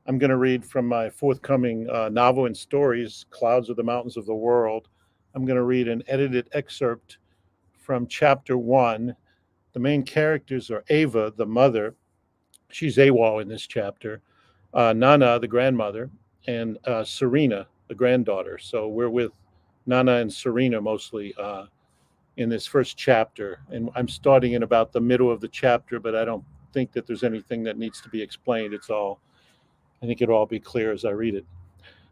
I'm going to read from my forthcoming novel and stories, Clouds of the Mountains of the World. I'm going to read an edited excerpt from chapter 1. The main characters are Ava, the mother. She's AWOL in this chapter. Nana, the grandmother, and Serena, the granddaughter. So we're with Nana and Serena mostly in this first chapter. And I'm starting in about the middle of the chapter, but I don't think that there's anything that needs to be explained. I think it'll all be clear as I read it.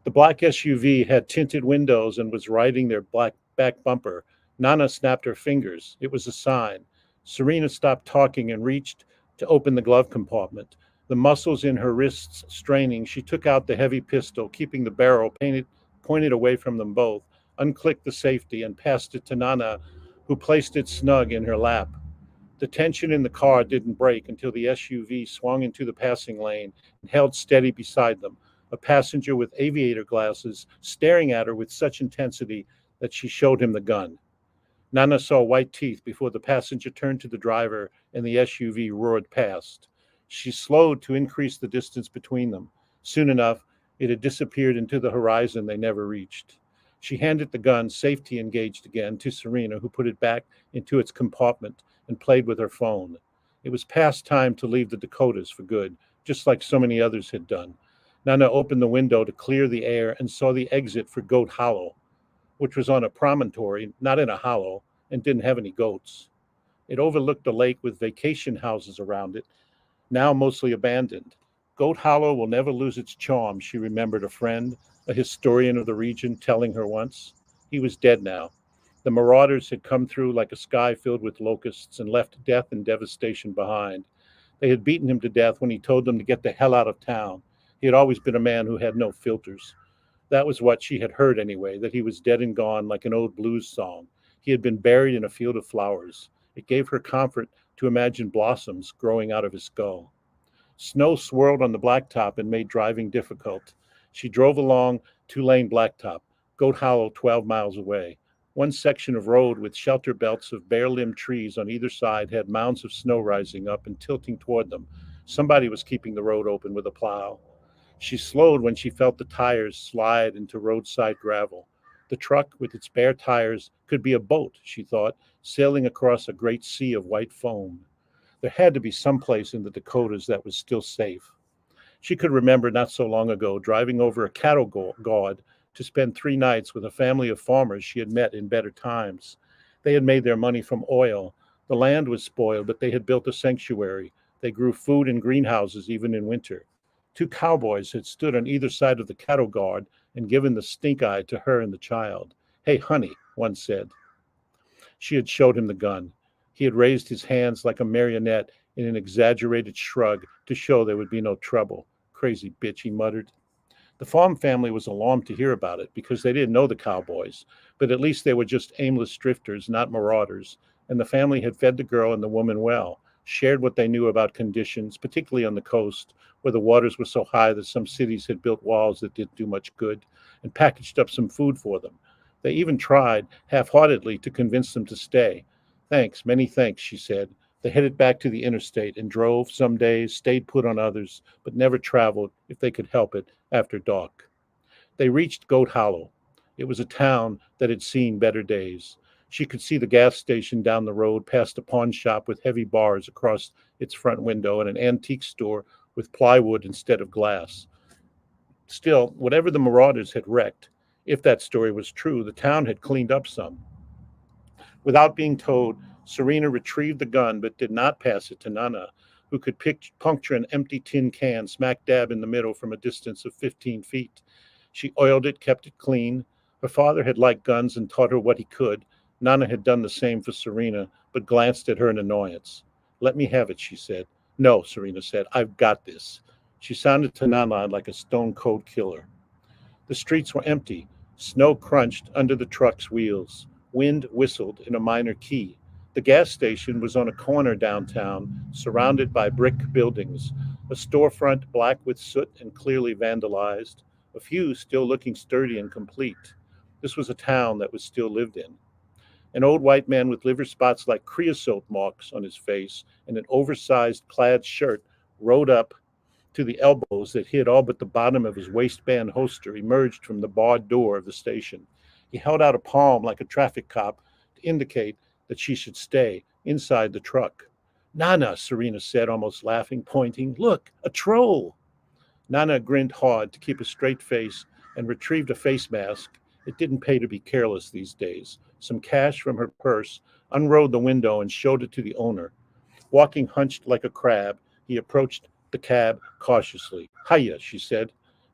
The black SUV had tinted windows and was riding their black back bumper. Nana snapped her fingers. It was a sign. Serena stopped talking and reached to open the glove compartment. The muscles in her wrists straining, she took out the heavy pistol, keeping the barrel pointed away from them both, unclicked the safety, and passed it to Nana, who placed it snug in her lap. The tension in the car didn't break until the SUV swung into the passing lane and held steady beside them, a passenger with aviator glasses staring at her with such intensity that she showed him the gun. Nana saw white teeth before the passenger turned to the driver and the SUV roared past. She slowed to increase the distance between them. Soon enough, it had disappeared into the horizon they never reached. She handed the gun, safety engaged again, to Serena, who put it back into its compartment and played with her phone. It was past time to leave the Dakotas for good, just like so many others had done. Nana opened the window to clear the air and saw the exit for Goat Hollow, which was on a promontory, not in a hollow, and didn't have any goats. It overlooked a lake with vacation houses around it, now mostly abandoned. Goat Hollow will never lose its charm, she remembered a friend, a historian of the region, telling her once. He was dead now. The marauders had come through like a sky filled with locusts and left death and devastation behind. They had beaten him to death when he told them to get the hell out of town. He had always been a man who had no filters. That was what she had heard anyway, that he was dead and gone like an old blues song. He had been buried in a field of flowers. It gave her comfort to imagine blossoms growing out of his skull. Snow swirled on the blacktop and made driving difficult. She drove along two-lane blacktop, Goat Hollow 12 miles away. One section of road with shelter belts of bare-limbed trees on either side had mounds of snow rising up and tilting toward them. Somebody was keeping the road open with a plow. She slowed when she felt the tires slide into roadside gravel. The truck, with its bare tires, could be a boat, she thought, sailing across a great sea of white foam. There had to be some place in the Dakotas that was still safe. She could remember not so long ago driving over a cattle gauge to spend 3 nights with a family of farmers she had met in better times. They had made their money from oil. The land was spoiled, but they had built a sanctuary. They grew food in greenhouses even in winter. 2 cowboys had stood on either side of the cattle guard and given the stink eye to her and the child. "Hey, honey," one said. She had showed him the gun. He had raised his hands like a marionette in an exaggerated shrug to show there would be no trouble. "Crazy bitch," he muttered. The farm family was alarmed to hear about it because they didn't know the cowboys, but at least they were just aimless drifters, not marauders, and the family had fed the girl and the woman well, shared what they knew about conditions, particularly on the coast, where the waters were so high that some cities had built walls that didn't do much good, and packaged up some food for them. They even tried, half-heartedly, to convince them to stay. "Thanks, many thanks," she said. They headed back to the interstate and drove some days, stayed put on others, but never traveled, if they could help it, after dark. They reached Goat Hollow. It was a town that had seen better days. She could see the gas station down the road, past a pawn shop with heavy bars across its front window, and an antique store with plywood instead of glass. Still, whatever the marauders had wrecked, if that story was true, the town had cleaned up some. Without being told, Serena retrieved the gun but did not pass it to Nana, who could puncture an empty tin can smack dab in the middle from a distance of 15 feet. She oiled it, kept it clean. Her father had liked guns and taught her what he could. Nana had done the same for Serena, but glanced at her in annoyance. "Let me have it," she said. "No," Serena said. "I've got this." She sounded to Nana like a stone-cold killer. The streets were empty. Snow crunched under the truck's wheels. Wind whistled in a minor key. The gas station was on a corner downtown, surrounded by brick buildings, a storefront black with soot and clearly vandalized, a few still looking sturdy and complete. This was a town that was still lived in. An old white man with liver spots like creosote marks on his face and an oversized plaid shirt rode up to the elbows that hid all but the bottom of his waistband holster emerged from the barred door of the station. He held out a palm like a traffic cop to indicate that she should stay inside the truck. "Nana," Serena said, almost laughing, pointing. "Look, a troll." Nana grinned hard to keep a straight face and retrieved a face mask. It didn't pay to be careless these days. Some cash from her purse, unrolled the window and showed it to the owner. Walking hunched like a crab, He approached the cab cautiously. "Hiya," she said.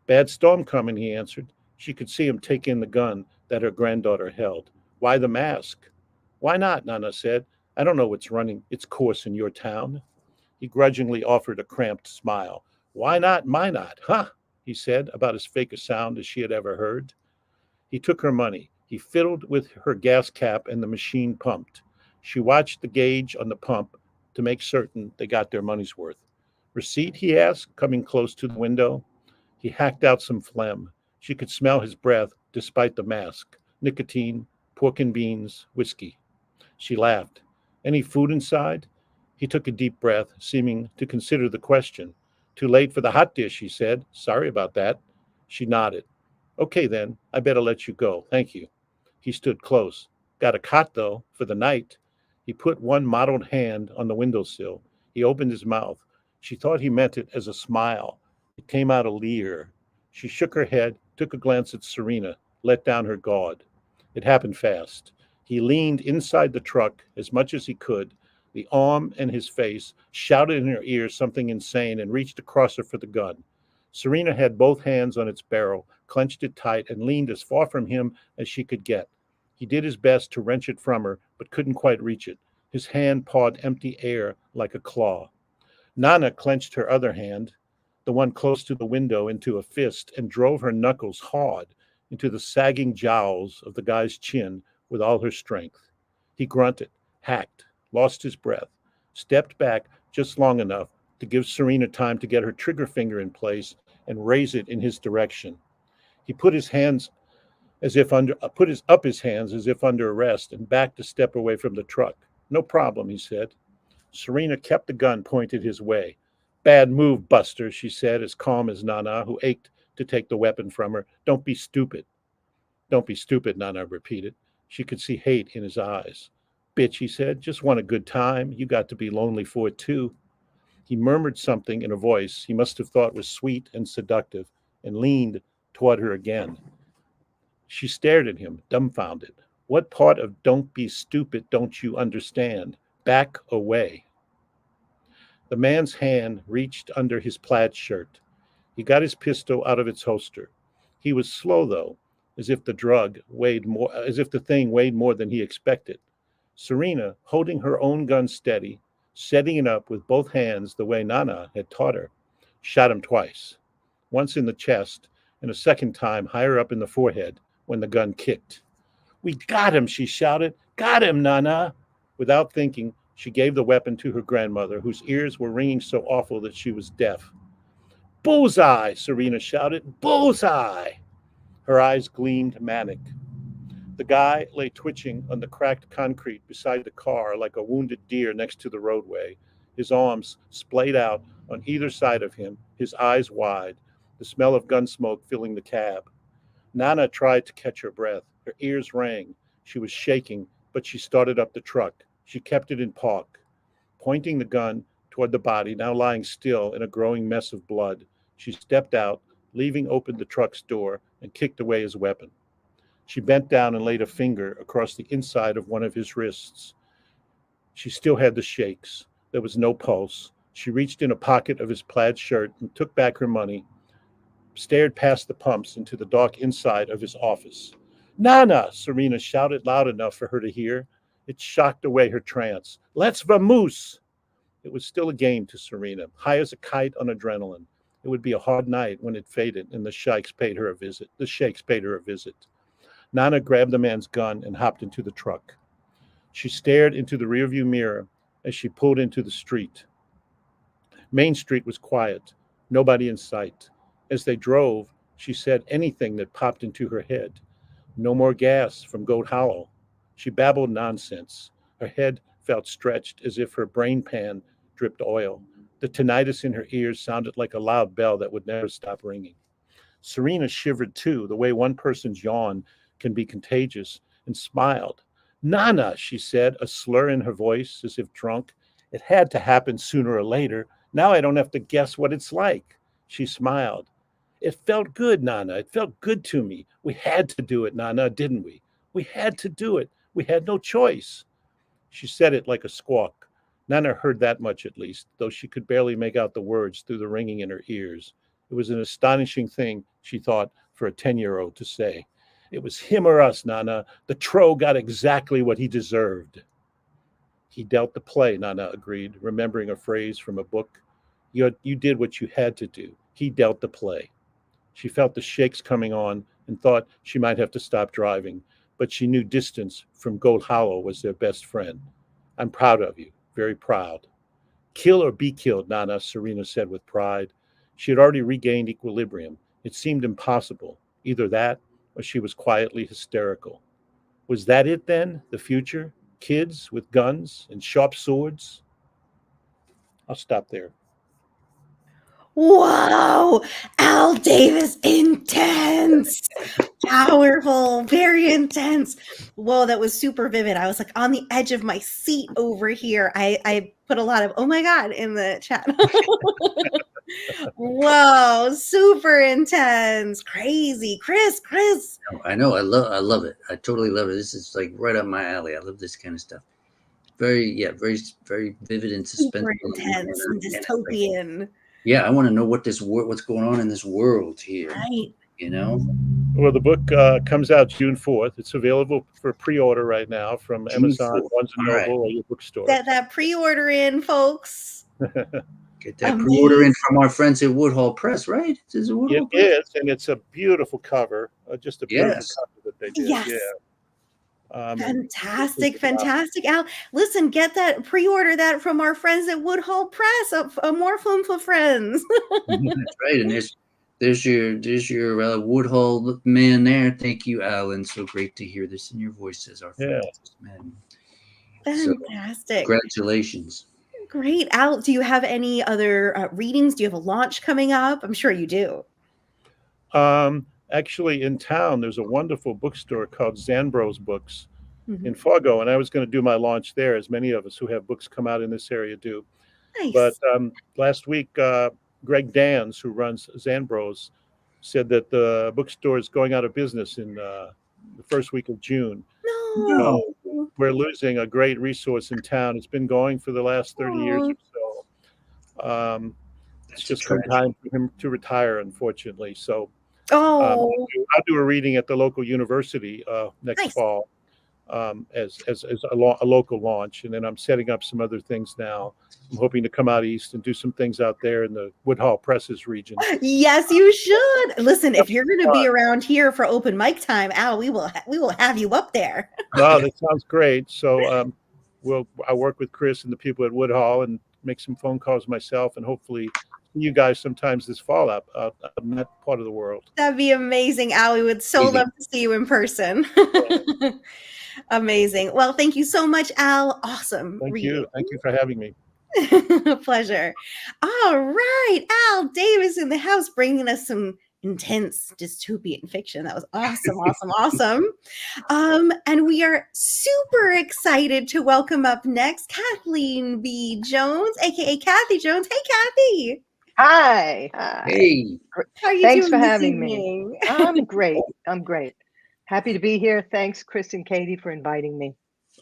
"Bad storm coming," he answered. She could see him take in the gun that her granddaughter held. "Why the mask?" "Why not?" Nana said. "I don't know what's running its course in your town." He grudgingly offered a cramped smile. "Why not? My not? Huh?" he said, about as fake a sound as she had ever heard. He took her money. He fiddled with her gas cap and the machine pumped. She watched the gauge on the pump to make certain they got their money's worth. "Receipt?" he asked, coming close to the window. He hacked out some phlegm. She could smell his breath despite the mask. Nicotine, pork and beans, whiskey. She laughed. "Any food inside?" He took a deep breath, seeming to consider the question. "Too late for the hot dish," he said. "Sorry about that." She nodded. "Okay, then. I better let you go. Thank you." He stood close. "Got a cot, though, for the night." He put one mottled hand on the windowsill. He opened his mouth. She thought he meant it as a smile. It came out a leer. She shook her head, took a glance at Serena, let down her guard. It happened fast. He leaned inside the truck as much as he could, the arm and his face, shouted in her ear something insane, and reached across her for the gun. Serena had both hands on its barrel, clenched it tight, and leaned as far from him as she could get. He did his best to wrench it from her, but couldn't quite reach it. His hand pawed empty air like a claw. Nana clenched her other hand, the one close to the window, into a fist and drove her knuckles hard into the sagging jowls of the guy's chin with all her strength. He grunted, hacked, lost his breath, stepped back just long enough to give Serena time to get her trigger finger in place and raise it in his direction. He put his hands his hands as if under arrest and backed a step away from the truck. "No problem," he said. Serena kept the gun pointed his way. "Bad move, Buster," she said, as calm as Nana, who ached to take the weapon from her. "Don't be stupid." "Don't be stupid," Nana repeated. She could see hate in his eyes. "Bitch," he said, "just want a good time. You got to be lonely for it, too." He murmured something in a voice he must have thought was sweet and seductive, and leaned toward her again. She stared at him, dumbfounded. "What part of 'don't be stupid' don't you understand? Back away." The man's hand reached under his plaid shirt. He got his pistol out of its holster. He was slow, though, as if the thing weighed more than he expected. Serena, holding her own gun steady, setting it up with both hands the way Nana had taught her, shot him twice. Once in the chest, and a second time higher up in the forehead when the gun kicked. "We got him," she shouted. "Got him, Nana." Without thinking, she gave the weapon to her grandmother, whose ears were ringing so awful that she was deaf. "Bullseye!" Serena shouted. "Bullseye!" Her eyes gleamed manic. The guy lay twitching on the cracked concrete beside the car like a wounded deer next to the roadway, his arms splayed out on either side of him, his eyes wide, the smell of gun smoke filling the cab. Nana tried to catch her breath. Her ears rang. She was shaking, but she started up the truck. She kept it in park. Pointing the gun toward the body, now lying still in a growing mess of blood, she stepped out, leaving open the truck's door, and kicked away his weapon. She bent down and laid a finger across the inside of one of his wrists. She still had the shakes. There was no pulse. She reached in a pocket of his plaid shirt and took back her money, stared past the pumps into the dark inside of his office. "Nana!" Serena shouted loud enough for her to hear. It shocked away her trance. "Let's vamoose!" It was still a game to Serena, high as a kite on adrenaline. It would be a hard night when it faded and the sheiks paid her a visit. Nana grabbed the man's gun and hopped into the truck. She stared into the rearview mirror as she pulled into the street. Main Street was quiet, nobody in sight. As they drove, she said anything that popped into her head. No more gas from Goat Hollow. She babbled nonsense. Her head felt stretched as if her brain pan dripped oil. The tinnitus in her ears sounded like a loud bell that would never stop ringing. Serena shivered too, the way one person's yawn can be contagious, and smiled. "Nana," she said, a slur in her voice as if drunk. "It had to happen sooner or later. Now I don't have to guess what it's like." She smiled. "It felt good, Nana. It felt good to me. We had to do it, Nana, didn't we? We had to do it. We had no choice." She said it like a squawk. Nana heard that much at least, though she could barely make out the words through the ringing in her ears. It was an astonishing thing, she thought, for a 10-year-old to say. It was him or us, Nana. The Tro got exactly what he deserved. He dealt the play, Nana agreed, remembering a phrase from a book. You did what you had to do. He dealt the play. She felt the shakes coming on and thought she might have to stop driving, but she knew distance from Gold Hollow was their best friend. I'm proud of you, very proud. Kill or be killed, Nana, Serena said with pride. She had already regained equilibrium. It seemed impossible. Either that or she was quietly hysterical. Was that it then, the future? Kids with guns and sharp swords? I'll stop there. Whoa, Al Davis, intense, powerful, very intense. Whoa, that was super vivid. I was like on the edge of my seat over here. I put a lot of oh my God in the chat. Whoa, super intense, crazy. Chris. I know. I love it. I totally love it. This is like right up my alley. I love this kind of stuff. Very vivid and Super suspenseful. intense and dystopian. Yeah, I want to know what's going on in this world here. Right. You know? Well, the book comes out June 4th. It's available for pre-order right now from Amazon, Barnes & Noble, or your bookstore. That pre-order in, folks. Get that pre-order in from our friends at Woodhull Press, right? It is, and it's a beautiful cover. Just a beautiful cover that they did. Yes. Yeah. Fantastic, Al. Listen, get that, pre-order that from our friends at Woodhull Press. More FUMFA friends. That's right, and there's your Woodhull man there. Thank you, Alan. So great to hear this in your voice as our friend. Man. Fantastic. So, congratulations. Great. Al, do you have any other readings? Do you have a launch coming up? I'm sure you do. Actually, in town, there's a wonderful bookstore called Zanbro's Books in Fargo, and I was going to do my launch there, as many of us who have books come out in this area do. Nice. But last week, Greg Dans, who runs Zanbro's, said that the bookstore is going out of business in the first week of June. No. We're losing a great resource in town. It's been going for the last 30 years or so. It's just come time for him to retire, unfortunately. So I'll do a reading at the local university next fall as a local launch. And then I'm setting up some other things now. I'm hoping to come out east and do some things out there in the Woodhull Presses region. Yes, you should. Listen, if you're going to be around here for open mic time, Al, we will have you up there. Wow, that sounds great. So I work with Chris and the people at Woodhull and make some phone calls myself, and hopefully you guys sometimes this fall up in that part of the world. That'd be amazing, Al. We would so love to see you in person. Amazing. Well, thank you so much, Al. Awesome. Thank you for having me. Pleasure. All right, Al Davis in the house, bringing us some intense dystopian fiction. That was awesome. And we are super excited to welcome up next Kathleen B. Jones, aka Kathy Jones. Hey, Kathy. Hi. Hey. How are you Thanks doing for this having evening? me. I'm great. Happy to be here. Thanks, Chris and Katie, for inviting me.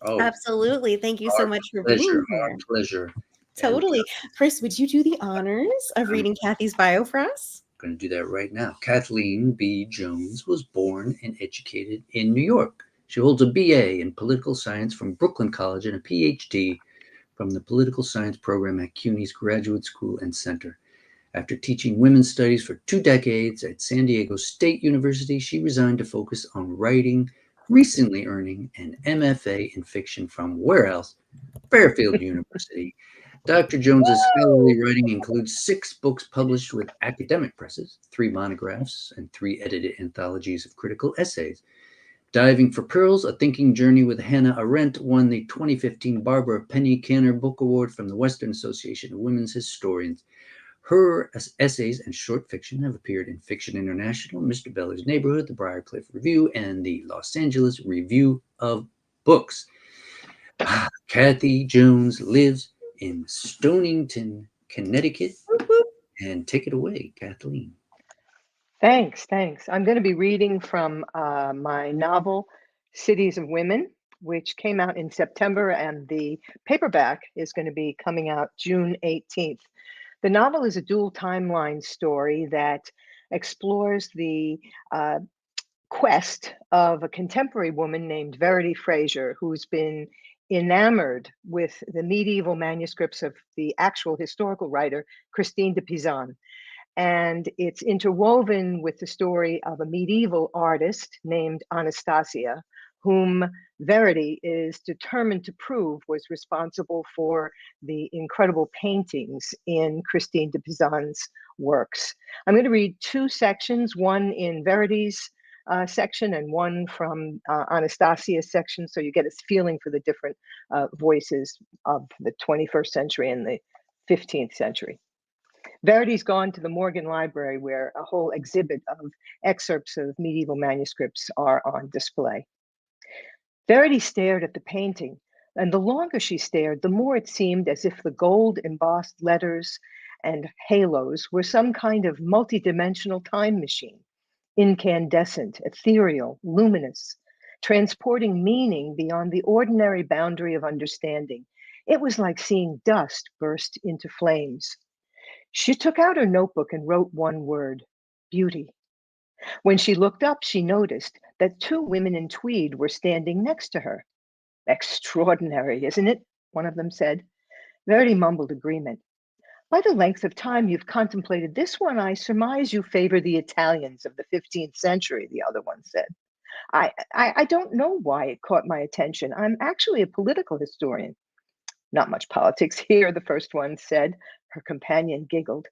Oh, absolutely. Thank you so much for being here. Our pleasure. Totally. Chris, would you do the honors of reading Kathy's bio for us? I'm going to do that right now. Kathleen B. Jones was born and educated in New York. She holds a BA in political science from Brooklyn College and a PhD from the political science program at CUNY's Graduate School and Center. After teaching women's studies for 2 decades at San Diego State University, she resigned to focus on writing, recently earning an MFA in fiction from where else? Fairfield University. Dr. Jones's scholarly writing includes 6 books published with academic presses, 3 monographs, and 3 edited anthologies of critical essays. Diving for Pearls, A Thinking Journey with Hannah Arendt won the 2015 Barbara Penny Canner Book Award from the Western Association of Women's Historians. Her essays and short fiction have appeared in Fiction International, Mr. Beller's Neighborhood, the Briarcliff Review, and the Los Angeles Review of Books. Kathy Jones lives in Stonington, Connecticut. And take it away, Kathleen. Thanks. I'm going to be reading from my novel, Cities of Women, which came out in September, and the paperback is going to be coming out June 18th. The novel is a dual timeline story that explores the quest of a contemporary woman named Verity Fraser, who's been enamored with the medieval manuscripts of the actual historical writer Christine de Pizan. And it's interwoven with the story of a medieval artist named Anastasia, whom Verity is determined to prove was responsible for the incredible paintings in Christine de Pizan's works. I'm going to read two sections, one in Verity's section and one from Anastasia's section, so you get a feeling for the different voices of the 21st century and the 15th century. Verity's gone to the Morgan Library, where a whole exhibit of excerpts of medieval manuscripts are on display. Verity stared at the painting, and the longer she stared, the more it seemed as if the gold embossed letters and halos were some kind of multidimensional time machine, incandescent, ethereal, luminous, transporting meaning beyond the ordinary boundary of understanding. It was like seeing dust burst into flames. She took out her notebook and wrote one word: beauty. When she looked up, she noticed that two women in tweed were standing next to her. Extraordinary, isn't it? One of them said. Verity mumbled agreement. By the length of time you've contemplated this one, I surmise you favor the Italians of the 15th century, the other one said. I don't know why it caught my attention. I'm actually a political historian. Not much politics here, the first one said. Her companion giggled.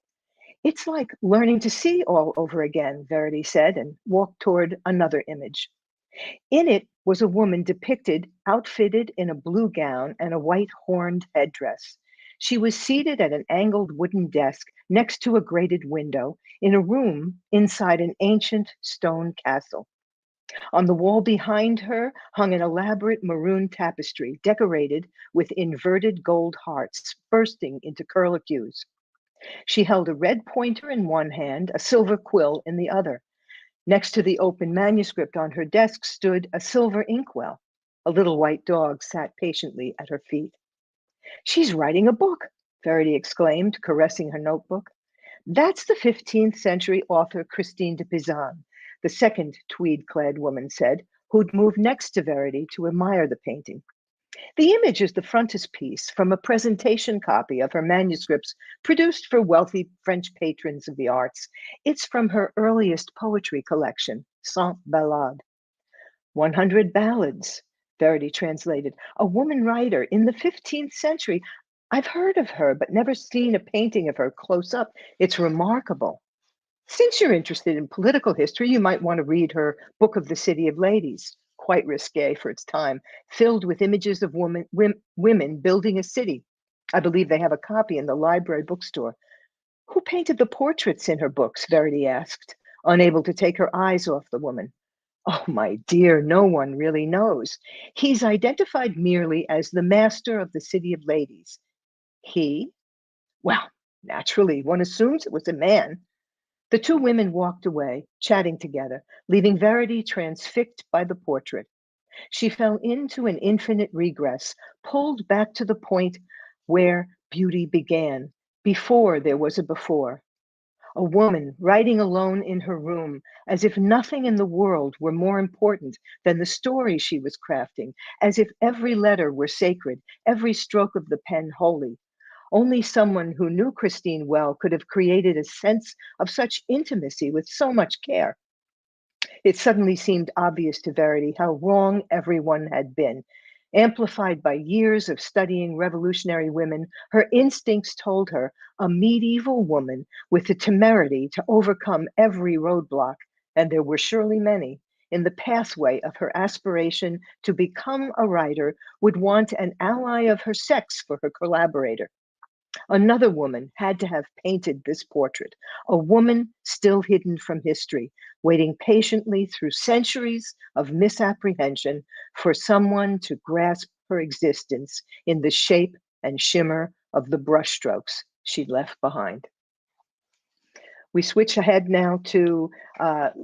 It's like learning to see all over again, Verity said, and walked toward another image. In it was a woman depicted, outfitted in a blue gown and a white horned headdress. She was seated at an angled wooden desk next to a grated window in a room inside an ancient stone castle. On the wall behind her hung an elaborate maroon tapestry decorated with inverted gold hearts bursting into curlicues. She held a red pointer in one hand, a silver quill in the other. Next to the open manuscript on her desk stood a silver inkwell. A little white dog sat patiently at her feet. She's writing a book, Verity exclaimed, caressing her notebook. That's the 15th century author Christine de Pizan, the second tweed-clad woman said, who'd moved next to Verity to admire the painting. The image is the frontispiece from a presentation copy of her manuscripts produced for wealthy French patrons of the arts. It's from her earliest poetry collection, Cent Ballades. 100 ballads, Verity translated. A woman writer in the 15th century. I've heard of her, but never seen a painting of her close up. It's remarkable. Since you're interested in political history, you might want to read her Book of the City of Ladies, quite risque for its time, filled with images of women building a city. I believe they have a copy in the library bookstore. Who painted the portraits in her books? Verity asked, unable to take her eyes off the woman. Oh, my dear, no one really knows. He's identified merely as the master of the City of Ladies. He? Well, naturally, one assumes it was a man. The two women walked away, chatting together, leaving Verity transfixed by the portrait. She fell into an infinite regress, pulled back to the point where beauty began, before there was a before. A woman writing alone in her room, as if nothing in the world were more important than the story she was crafting, as if every letter were sacred, every stroke of the pen holy. Only someone who knew Christine well could have created a sense of such intimacy with so much care. It suddenly seemed obvious to Verity how wrong everyone had been. Amplified by years of studying revolutionary women, her instincts told her a medieval woman with the temerity to overcome every roadblock, and there were surely many, in the pathway of her aspiration to become a writer, would want an ally of her sex for her collaborator. Another woman had to have painted this portrait, a woman still hidden from history, waiting patiently through centuries of misapprehension for someone to grasp her existence in the shape and shimmer of the brushstrokes she'd left behind. We switch ahead now to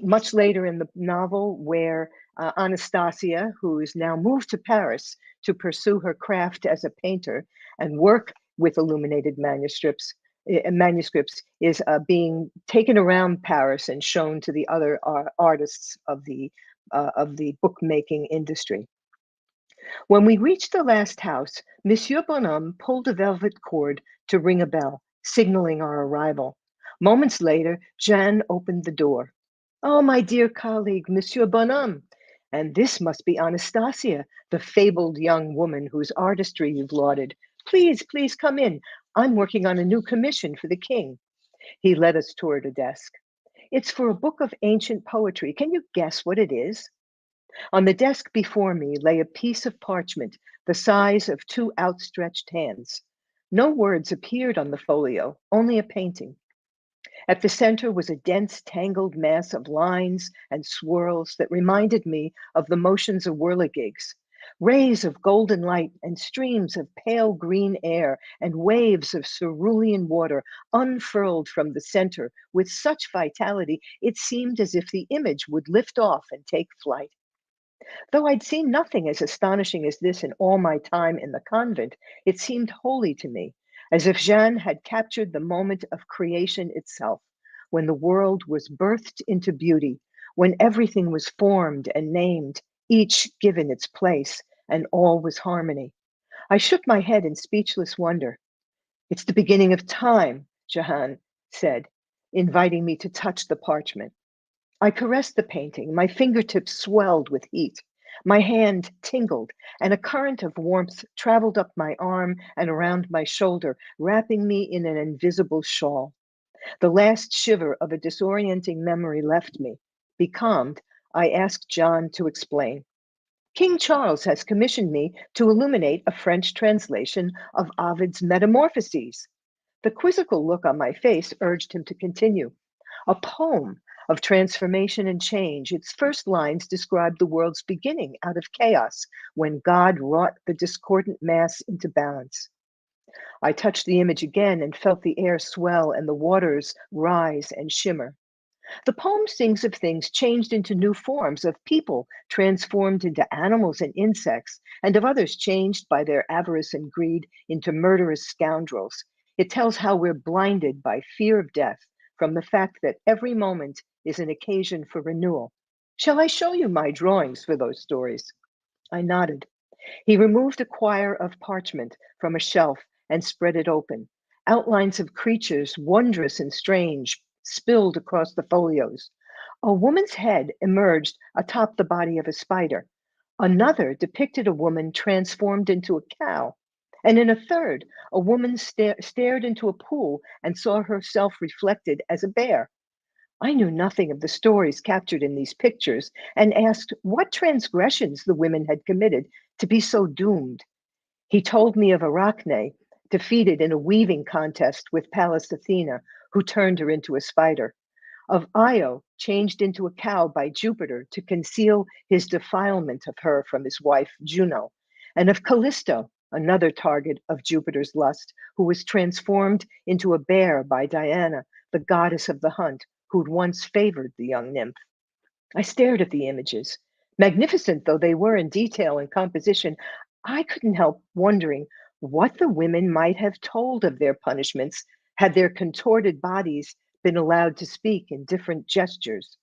much later in the novel, where Anastasia, who is now moved to Paris to pursue her craft as a painter and work with illuminated manuscripts, is being taken around Paris and shown to the other artists of the bookmaking industry. When we reached the last house, Monsieur Bonhomme pulled a velvet cord to ring a bell, signaling our arrival. Moments later, Jeanne opened the door. Oh, my dear colleague, Monsieur Bonhomme. And this must be Anastasia, the fabled young woman whose artistry you've lauded. Please, please come in. I'm working on a new commission for the king. He led us toward a desk. It's for a book of ancient poetry. Can you guess what it is? On the desk before me lay a piece of parchment the size of two outstretched hands. No words appeared on the folio, only a painting. At the center was a dense, tangled mass of lines and swirls that reminded me of the motions of whirligigs. Rays of golden light and streams of pale green air and waves of cerulean water unfurled from the center with such vitality it seemed as if the image would lift off and take flight. Though I'd seen nothing as astonishing as this in all my time in the convent, it seemed holy to me, as if Jeanne had captured the moment of creation itself, when the world was birthed into beauty, when everything was formed and named, each given its place, and all was harmony. I shook my head in speechless wonder. It's the beginning of time, Jeanne said, inviting me to touch the parchment. I caressed the painting. My fingertips swelled with heat. My hand tingled, and a current of warmth traveled up my arm and around my shoulder, wrapping me in an invisible shawl. The last shiver of a disorienting memory left me. Becalmed, I asked John to explain. King Charles has commissioned me to illuminate a French translation of Ovid's Metamorphoses. The quizzical look on my face urged him to continue. A poem of transformation and change. Its first lines describe the world's beginning out of chaos when God wrought the discordant mass into balance. I touched the image again and felt the air swell and the waters rise and shimmer. The poem sings of things changed into new forms, of people transformed into animals and insects, and of others changed by their avarice and greed into murderous scoundrels. It tells how we're blinded by fear of death from the fact that every moment is an occasion for renewal. Shall I show you my drawings for those stories? I nodded. He removed a quire of parchment from a shelf and spread it open. Outlines of creatures, wondrous and strange, spilled across the folios. A woman's head emerged atop the body of a spider. Another depicted a woman transformed into a cow. And in a third, a woman stared into a pool and saw herself reflected as a bear. I knew nothing of the stories captured in these pictures and asked what transgressions the women had committed to be so doomed. He told me of Arachne, defeated in a weaving contest with Pallas Athena, who turned her into a spider. Of Io, changed into a cow by Jupiter to conceal his defilement of her from his wife Juno. And of Callisto, another target of Jupiter's lust, who was transformed into a bear by Diana, the goddess of the hunt, who'd once favored the young nymph. I stared at the images. Magnificent though they were in detail and composition, I couldn't help wondering what the women might have told of their punishments had their contorted bodies been allowed to speak in different gestures.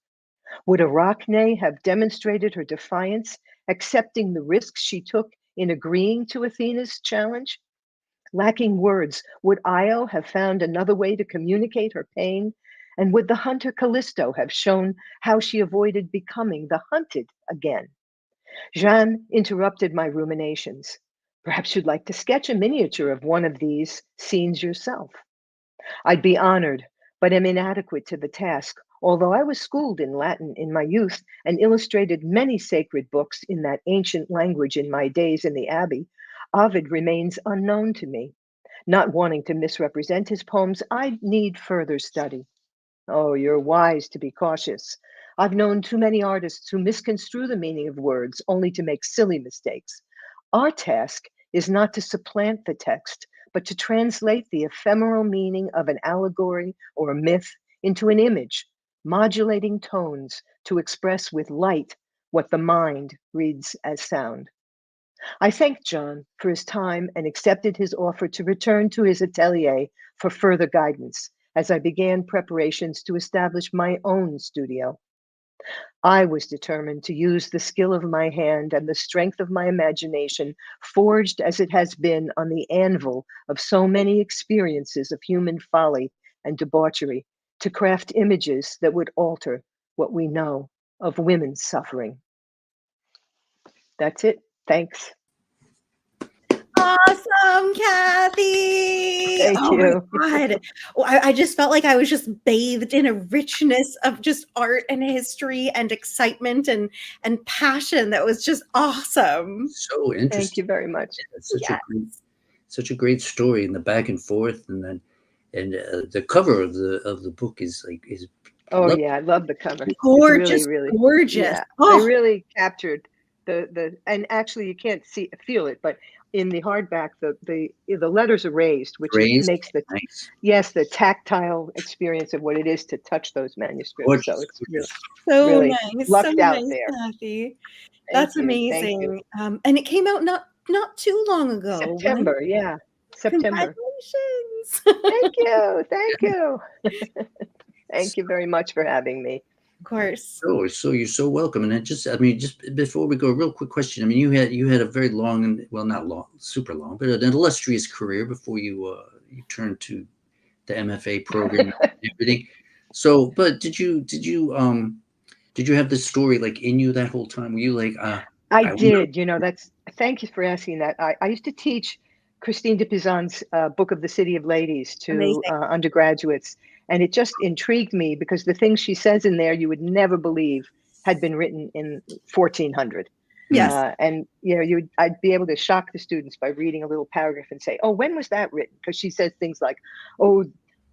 Would Arachne have demonstrated her defiance, accepting the risks she took in agreeing to Athena's challenge? Lacking words, would Io have found another way to communicate her pain? And would the hunter Callisto have shown how she avoided becoming the hunted again? Jeanne interrupted my ruminations. Perhaps you'd like to sketch a miniature of one of these scenes yourself. I'd be honored, but am inadequate to the task. Although I was schooled in Latin in my youth and illustrated many sacred books in that ancient language in my days in the Abbey, Ovid remains unknown to me. Not wanting to misrepresent his poems, I need further study. Oh, you're wise to be cautious. I've known too many artists who misconstrue the meaning of words only to make silly mistakes. Our task is not to supplant the text, but to translate the ephemeral meaning of an allegory or a myth into an image, modulating tones to express with light what the mind reads as sound. I thanked John for his time and accepted his offer to return to his atelier for further guidance as I began preparations to establish my own studio. I was determined to use the skill of my hand and the strength of my imagination, forged as it has been on the anvil of so many experiences of human folly and debauchery, to craft images that would alter what we know of women's suffering. That's it. Thanks. Awesome, Kathy. Thank Oh you. my God. Well, I just felt like I was just bathed in a richness of just art and history and excitement and passion that was just awesome. So interesting. Thank you very much. It's such a great story, and the back and forth, and then the cover of the book is Oh lovely. yeah, I love the cover. Gorgeous, It's really, gorgeous. Yeah, Oh. they really captured the and actually you can't feel it, but in the hardback the letters are raised, which makes the nice. the tactile experience of what it is to touch those manuscripts. Gorgeous, So it's so really nice, lucked so out nice, there. Kathy. Thank That's you, amazing. And it came out not too long ago. September, right? yeah, September. Congratulations. Thank you, thank you. Thank you very much for having me. Of course. So you're so welcome. And just before we go, a real quick question. I mean, you had a very long and, well, not long, super long, but an illustrious career before you turned to the MFA program and everything. So, but did you have this story like in you that whole time? Were you like, I did. You know, thank you for asking that. I used to teach Christine de Pizan's Book of the City of Ladies to undergraduates. And it just intrigued me because the things she says in there you would never believe had been written in 1400. Yes. And, you know, I'd be able to shock the students by reading a little paragraph and say, oh, when was that written? Because she says things like, oh,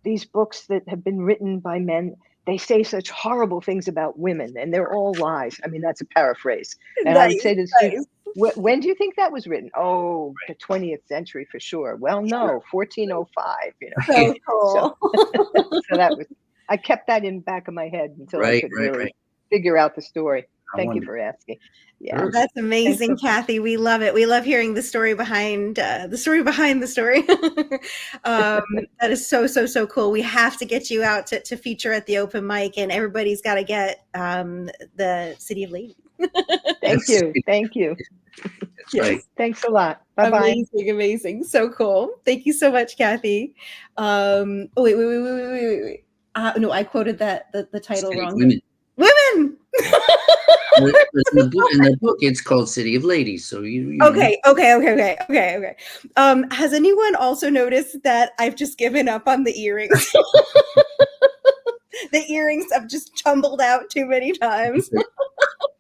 these books that have been written by men, they say such horrible things about women and they're all lies. I mean, that's a paraphrase. And I would say to the students, when do you think that was written? Oh, the 20th century for sure. Well, no, 1405, you know. So cool. So that was, I kept that in the back of my head until I could really figure out the story. Thank you for asking. Yeah, that's amazing, Kathy. We love it. We love hearing the story behind the story. That is so cool. We have to get you out to feature at the open mic, and everybody's got to get the City of Ladies. Thank you. Yes, thanks a lot. Bye-bye. Amazing. So cool. Thank you so much, Kathy. Wait. No, I quoted the title wrong. Women. in the book, it's called City of Ladies. So you Okay. Has anyone also noticed that I've just given up on the earrings? The earrings have just tumbled out too many times.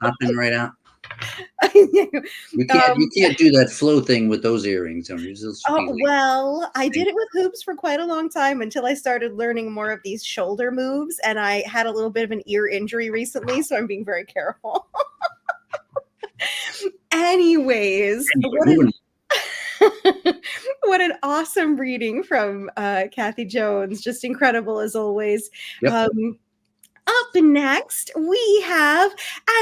Popping right out. You can't do that flow thing with those earrings. Well, I did it with hoops for quite a long time until I started learning more of these shoulder moves, and I had a little bit of an ear injury recently, so I'm being very careful. Anyways, what an awesome reading from Kathy Jones. Just incredible as always. Yep. Up next, we have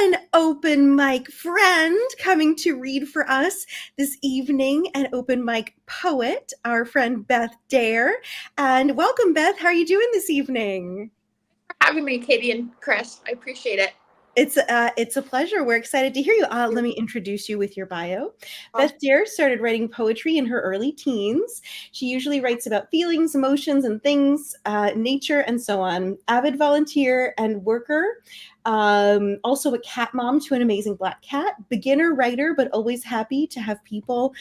an open mic friend coming to read for us this evening, an open mic poet, our friend Beth Dare. And welcome, Beth. How are you doing this evening? Thanks for having me, Katie and Chris. I appreciate it. It's a pleasure. We're excited to hear you. Let me introduce you with your bio. Beth Dare started writing poetry in her early teens. She usually writes about feelings, emotions, and things, nature, and so on. Avid volunteer and worker. Also a cat mom to an amazing black cat. Beginner writer, but always happy to have people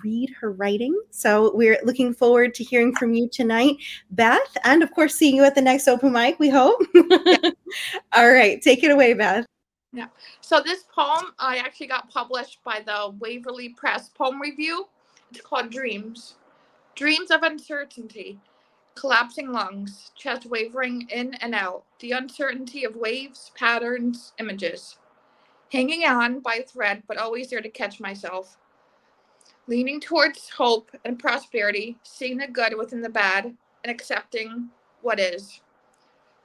read her writing. So we're looking forward to hearing from you tonight, Beth, and of course seeing you at the next open mic, we hope. Yeah. All right, take it away, Beth. Yeah. So this poem, I actually got published by the Waverly Press Poem Review. It's called Dreams. Dreams of uncertainty. Collapsing lungs, chest wavering in and out, the uncertainty of waves, patterns, images. Hanging on by a thread, but always there to catch myself. Leaning towards hope and prosperity, seeing the good within the bad, and accepting what is.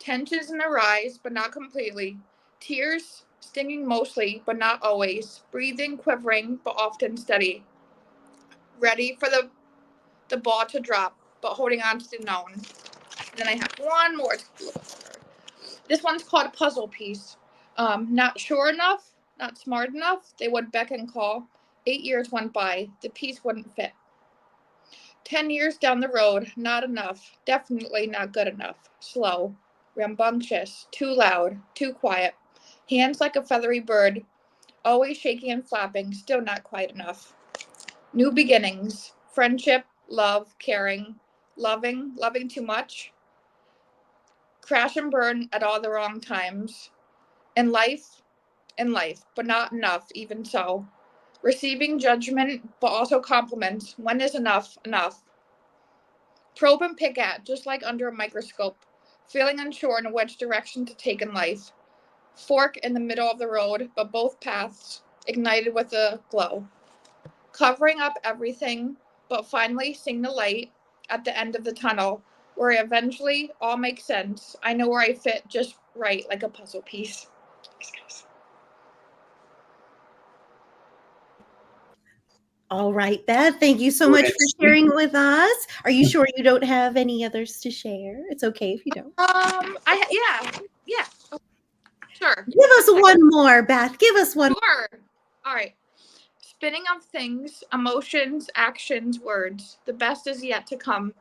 Tensions in the rise, but not completely. Tears stinging mostly, but not always, breathing, quivering, but often steady, ready for the ball to drop, but holding on to the known. Then I have one more. This one's called a puzzle piece. Not sure enough, not smart enough, they would beck and call. 8 years went by, the piece wouldn't fit. 10 years down the road, not enough, definitely not good enough. Slow, rambunctious, too loud, too quiet. Hands like a feathery bird, always shaking and flapping, still not quite enough. New beginnings, friendship, love, caring, loving too much. Crash and burn at all the wrong times. In life, but not enough, even so. Receiving judgment, but also compliments. When is enough enough? Probe and pick at, just like under a microscope. Feeling unsure in which direction to take in life. Fork in the middle of the road, but both paths ignited with a glow. Covering up everything, but finally seeing the light at the end of the tunnel, where eventually all makes sense. I know where I fit just right, like a puzzle piece. Thanks, guys. All right, Beth, thank you so much for sharing with us. Are you sure you don't have any others to share? It's okay if you don't. Yeah. Sure. Give us one more, Beth. Give us one. Sure. All right. Spinning of things, emotions, actions, words. The best is yet to come.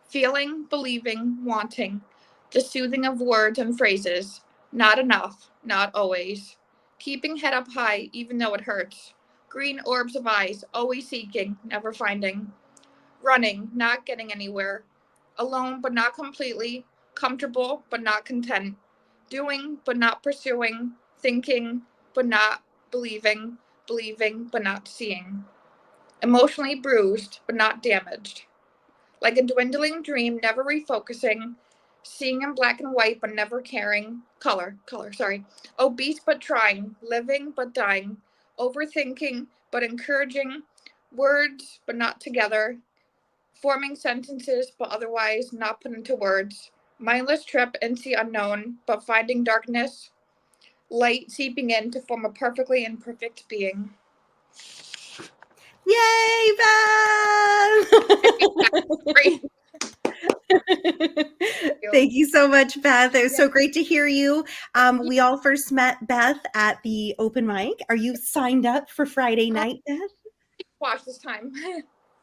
Feeling, believing, wanting. The soothing of words and phrases. Not enough, not always. Keeping head up high, even though it hurts. Green orbs of eyes, always seeking, never finding. Running, not getting anywhere. Alone, but not completely. Comfortable, but not content. Doing, but not pursuing. Thinking, but not believing. Believing, but not seeing. Emotionally bruised, but not damaged. Like a dwindling dream, never refocusing. Seeing in black and white, but never caring. Color, sorry. Obese, but trying. Living, but dying. Overthinking, but encouraging. Words, but not together. Forming sentences, but otherwise not put into words. Mindless trip into the unknown, but finding darkness. Light seeping in to form a perfectly imperfect being. Yay, Beth! Thank you so much, Beth. It was so great to hear you. We all first met Beth at the open mic. Are you signed up for Friday night, Beth? Watch this time.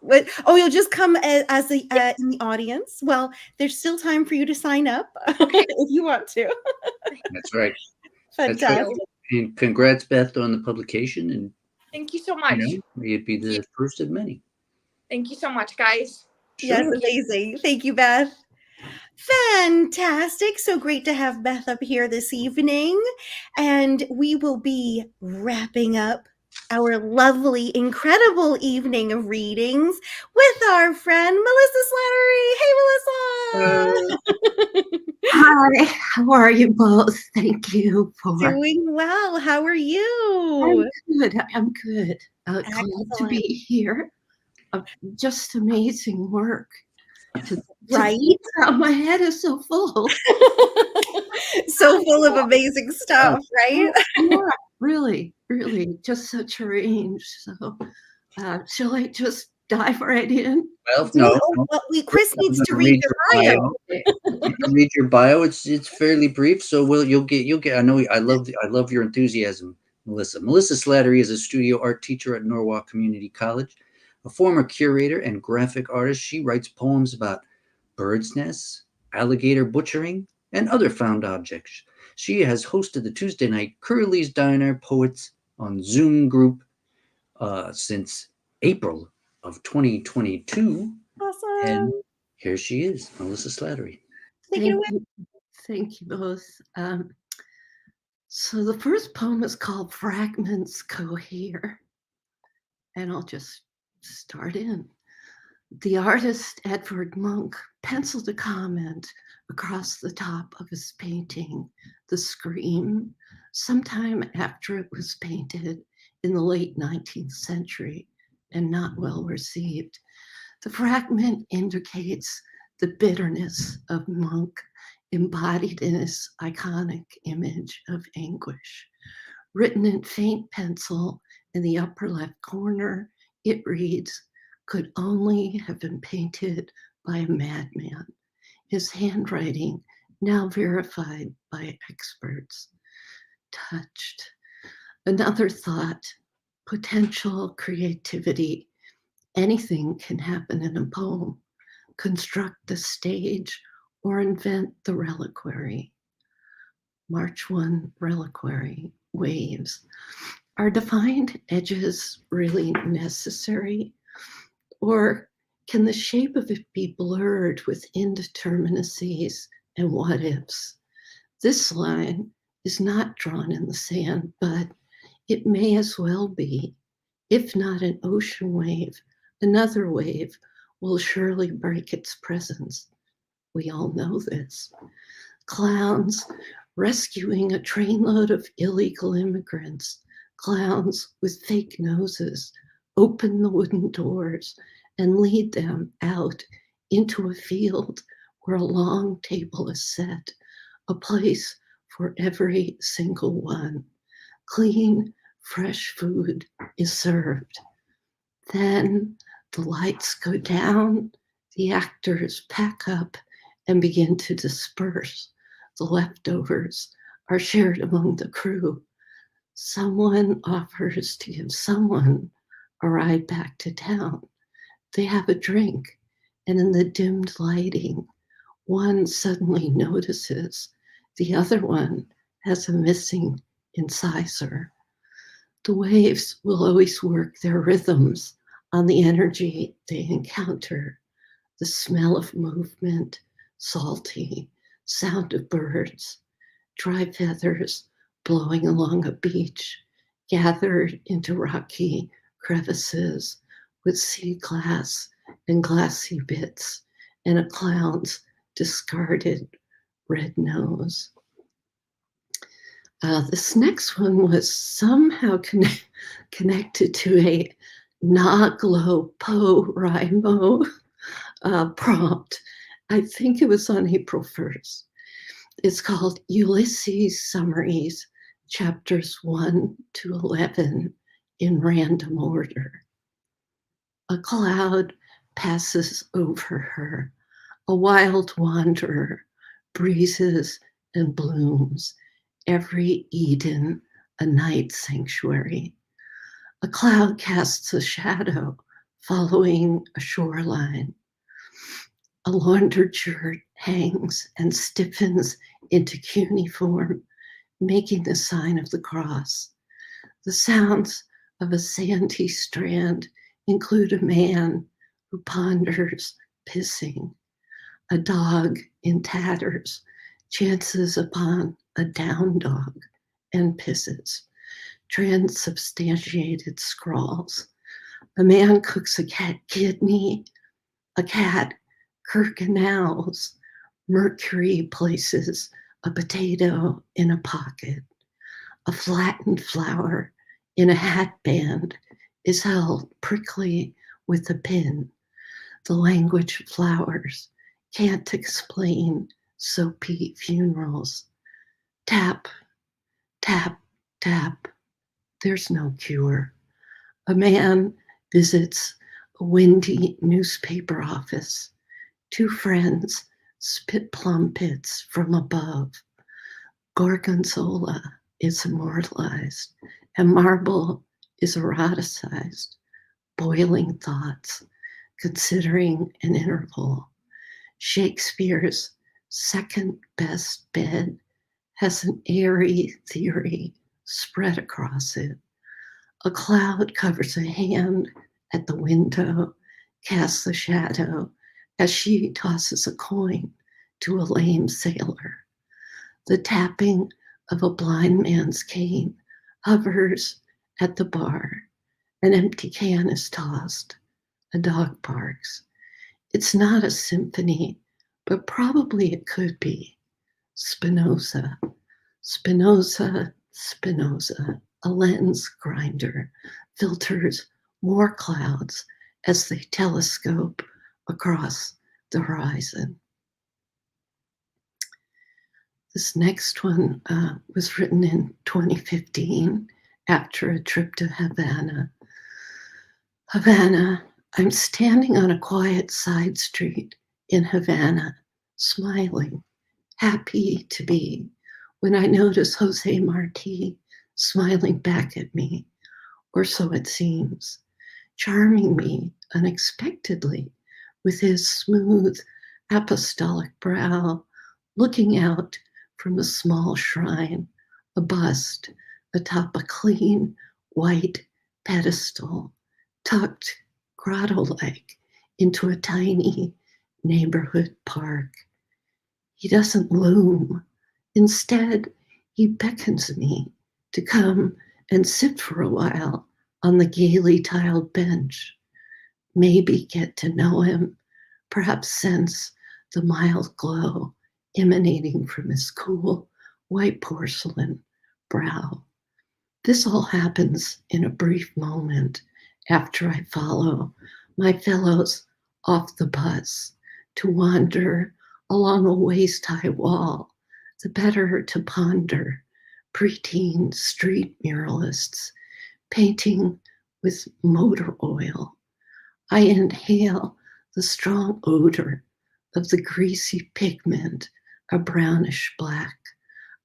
What? Oh, you'll just come as in the audience. Well, there's still time for you to sign up if you want to. That's right. Fantastic. That's right. And congrats, Beth, on the publication. And thank you so much. May it be the first of many. Thank you so much, guys. Yes, amazing. Thank you, Beth. Fantastic. So great to have Beth up here this evening. And we will be wrapping up our lovely, incredible evening of readings with our friend Melissa Slattery. Hey, Melissa. Hi, how are you both? Thank you for doing well. How are you? I'm good. Glad to be here. Just amazing work. Right? My head is so full. So full of amazing stuff, right? Yeah, really, just such a range. So shall I just dive right in? Well, no. Well, Chris needs to read your bio. You can read your bio. It's fairly brief, so you'll get. I know I love your enthusiasm, Melissa. Melissa Slattery is a studio art teacher at Norwalk Community College, a former curator and graphic artist. She writes poems about birds' nests, alligator butchering, and other found objects. She has hosted the Tuesday night Curly's Diner Poets on Zoom group since April of 2022. Awesome. And here she is, Melissa Slattery. Thank you both. So the first poem is called Fragments Cohere. And I'll just start in. The artist Edvard Munch penciled a comment across the top of his painting, The Scream, sometime after it was painted in the late 19th century and not well received. The fragment indicates the bitterness of Munch embodied in his iconic image of anguish. Written in faint pencil in the upper left corner, it reads, "Could only have been painted by a madman." His handwriting, now verified by experts. Touched. Another thought, potential creativity. Anything can happen in a poem. Construct the stage or invent the reliquary. March 1 reliquary, waves. Are defined edges really necessary? Or can the shape of it be blurred with indeterminacies and what ifs? This line is not drawn in the sand, but it may as well be. If not an ocean wave, another wave will surely break its presence. We all know this. Clowns rescuing a trainload of illegal immigrants. Clowns with fake noses open the wooden doors and lead them out into a field where a long table is set, a place for every single one. Clean, fresh food is served. Then the lights go down, the actors pack up and begin to disperse. The leftovers are shared among the crew. Someone offers to give someone a ride back to town. They have a drink, and in the dimmed lighting, one suddenly notices the other one has a missing incisor. The waves will always work their rhythms on the energy they encounter. The smell of movement, salty, sound of birds, dry feathers blowing along a beach, gathered into rocky crevices with sea glass and glassy bits and a clown's discarded red nose. This next one was somehow connected to a NaGloPoRimo prompt. I think it was on April 1st. It's called Ulysses Summaries, chapters 1 to 11 in random order. A cloud passes over her, a wild wanderer, breezes and blooms, every Eden a night sanctuary. A cloud casts a shadow following a shoreline. A laundered shirt hangs and stiffens into cuneiform, making the sign of the cross. The sounds of a sandy strand include a man who ponders pissing, a dog in tatters chances upon a down dog and pisses, transubstantiated scrawls. A man cooks a cat kidney, a cat kirkanaus. Mercury places a potato in a pocket. A flattened flower in a hatband is held prickly with a pin. The language of flowers can't explain soapy funerals. Tap, tap, tap. There's no cure. A man visits a windy newspaper office. Two friends spit plum pits from above. Gorgonzola is immortalized, and marble is eroticized. Boiling thoughts, considering an interval. Shakespeare's second best bed has an airy theory spread across it. A cloud covers a hand at the window, casts a shadow as she tosses a coin to a lame sailor. The tapping of a blind man's cane hovers at the bar. An empty can is tossed. A dog barks. It's not a symphony, but probably it could be. Spinoza, Spinoza, Spinoza, a lens grinder, filters more clouds as they telescope across the horizon. This next one was written in 2015 after a trip to Havana. Havana, I'm standing on a quiet side street in Havana, smiling, happy to be, when I notice Jose Marti smiling back at me, or so it seems, charming me unexpectedly with his smooth apostolic brow, looking out from a small shrine, a bust atop a clean white pedestal, tucked grotto-like into a tiny neighborhood park. He doesn't loom. Instead, he beckons me to come and sit for a while on the gaily tiled bench, maybe get to know him, perhaps sense the mild glow emanating from his cool white porcelain brow. This all happens in a brief moment after I follow my fellows off the bus to wander along a waist-high wall, the better to ponder preteen street muralists painting with motor oil. I inhale the strong odor of the greasy pigment, a brownish black.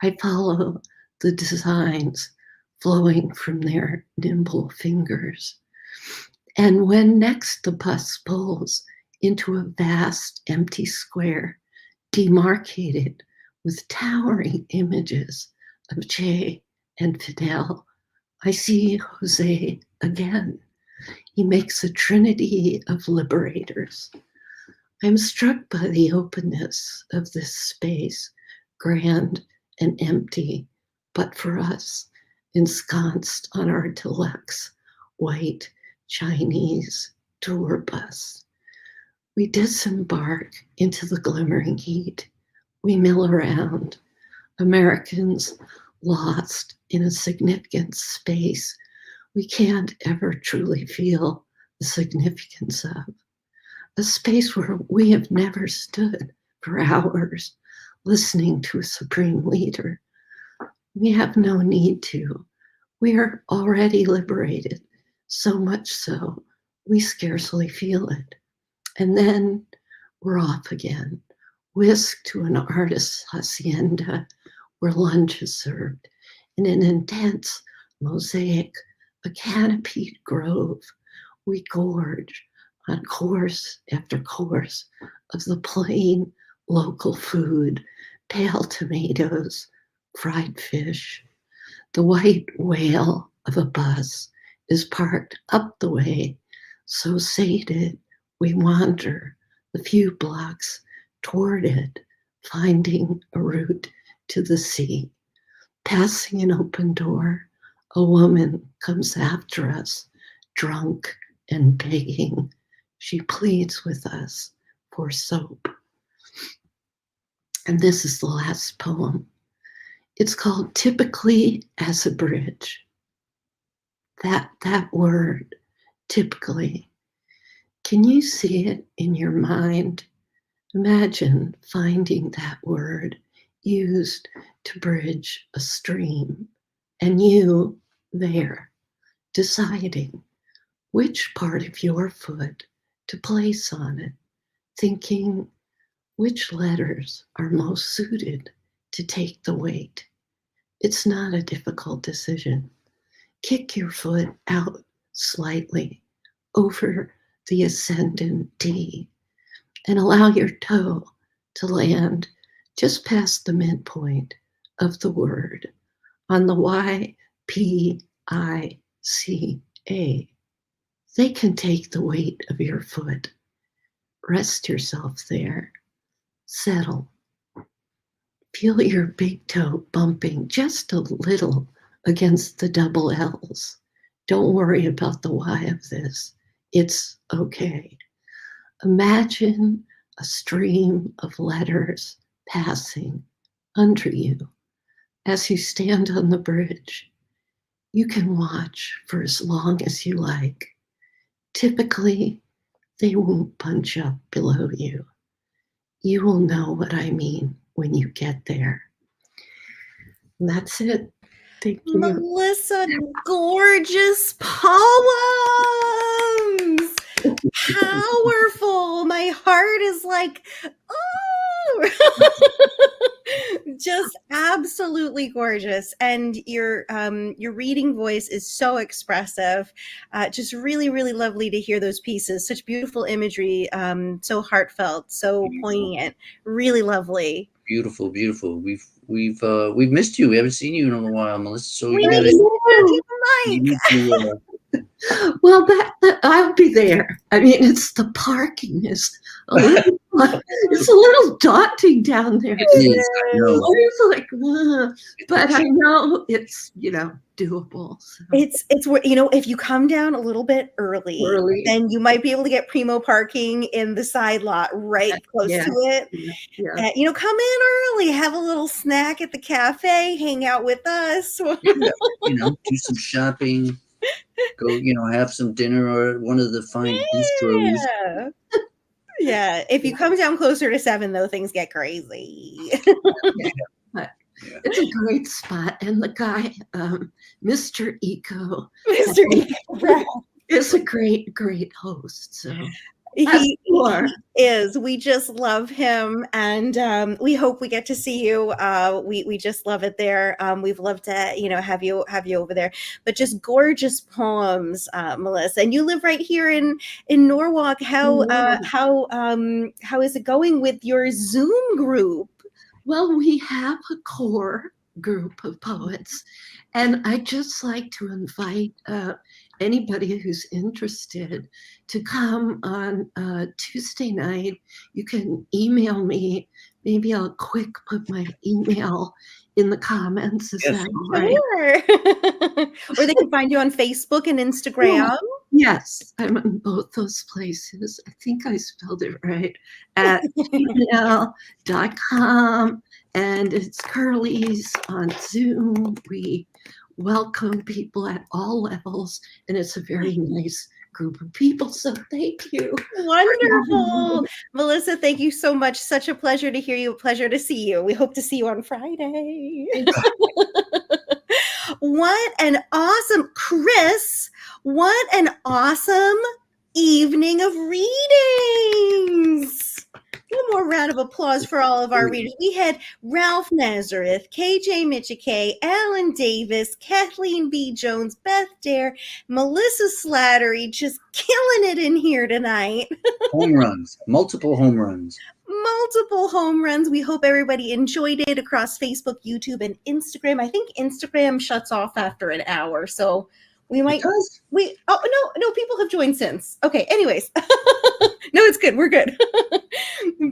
I follow the designs flowing from their nimble fingers. And when next the bus pulls into a vast empty square, demarcated with towering images of Che and Fidel, I see Jose again. He makes a trinity of liberators. I'm struck by the openness of this space, grand and empty, but for us, ensconced on our deluxe white Chinese tour bus. We disembark into the glimmering heat. We mill around, Americans lost in a significant space we can't ever truly feel the significance of. A space where we have never stood for hours listening to a supreme leader. We have no need to. We are already liberated, so much so we scarcely feel it. And then we're off again, whisked to an artist's hacienda where lunch is served in an intense mosaic, a canopied grove. We gorge on course after course of the plain local food, pale tomatoes, fried fish. The white whale of a bus is parked up the way, so sated we wander the few blocks toward it, finding a route to the sea. Passing an open door, a woman comes after us, drunk and begging. She pleads with us for soap. And this is the last poem. It's called Typically as a Bridge. That word, typically, can you see it in your mind? Imagine finding that word used to bridge a stream, and you there, deciding which part of your foot to place on it, thinking which letters are most suited to take the weight. It's not a difficult decision. Kick your foot out slightly over the ascendant D and allow your toe to land just past the midpoint of the word on the YPICA. They can take the weight of your foot. Rest yourself there. Settle. Feel your big toe bumping just a little against the double L's. Don't worry about the Y of this. It's okay. Imagine a stream of letters passing under you as you stand on the bridge. You can watch for as long as you like. Typically, they won't punch up below you. You will know what I mean when you get there. And that's it. Thank you. Melissa, gorgeous poems. Powerful. My heart is like, oh, just absolutely gorgeous. And your reading voice is so expressive. Just really, really lovely to hear those pieces. Such beautiful imagery, so heartfelt, so poignant. Really lovely. Beautiful, beautiful. We've missed you. We haven't seen you in a while, Melissa. So We you need gotta, to you Mike. need to, Well, that I'll be there. I mean, it's the parking is a little, it's a little daunting down there. please, no. It's like, but I know it's doable. So. It's if you come down a little bit early, then you might be able to get primo parking in the side lot right close to it. Yeah. Come in early, have a little snack at the cafe, hang out with us. Do some shopping. Go, have some dinner or one of the fine bistros. Yeah. If you come down closer to 7, though, things get crazy. It's a great spot, and the guy, Mr. Eco, is a great host. So he is. We just love him, and we hope we get to see you. We just love it there. We've loved to have you over there. But just gorgeous poems, Melissa. And you live right here in Norwalk. How is it going with your Zoom group? Well, we have a core group of poets, and I'd just like to invite anybody who's interested to come on Tuesday night. You can email me. Maybe I'll quick put my email in the comments. Is that all right? Sure. Or they can find you on Facebook and Instagram. Yes, I'm in both those places. I think I spelled it right. At gmail.com, and it's Curly's on Zoom. We welcome people at all levels, and it's a very nice group of people. So thank you. Wonderful. Melissa, thank you so much. Such a pleasure to hear you. A pleasure to see you. We hope to see you on Friday. What an awesome, Chris, what an awesome evening of readings. One more round of applause for all of our readers. We had Ralph Nazareth, KJ Micciche, Alan Davis, Kathleen B. Jones, Beth Dare, Melissa Slattery, just killing it in here tonight. Home runs, multiple home runs. Multiple home runs. We hope everybody enjoyed it across Facebook, YouTube, and Instagram. I think Instagram shuts off after an hour, so we might. No, people have joined since. Okay, anyways. No, it's good. We're good.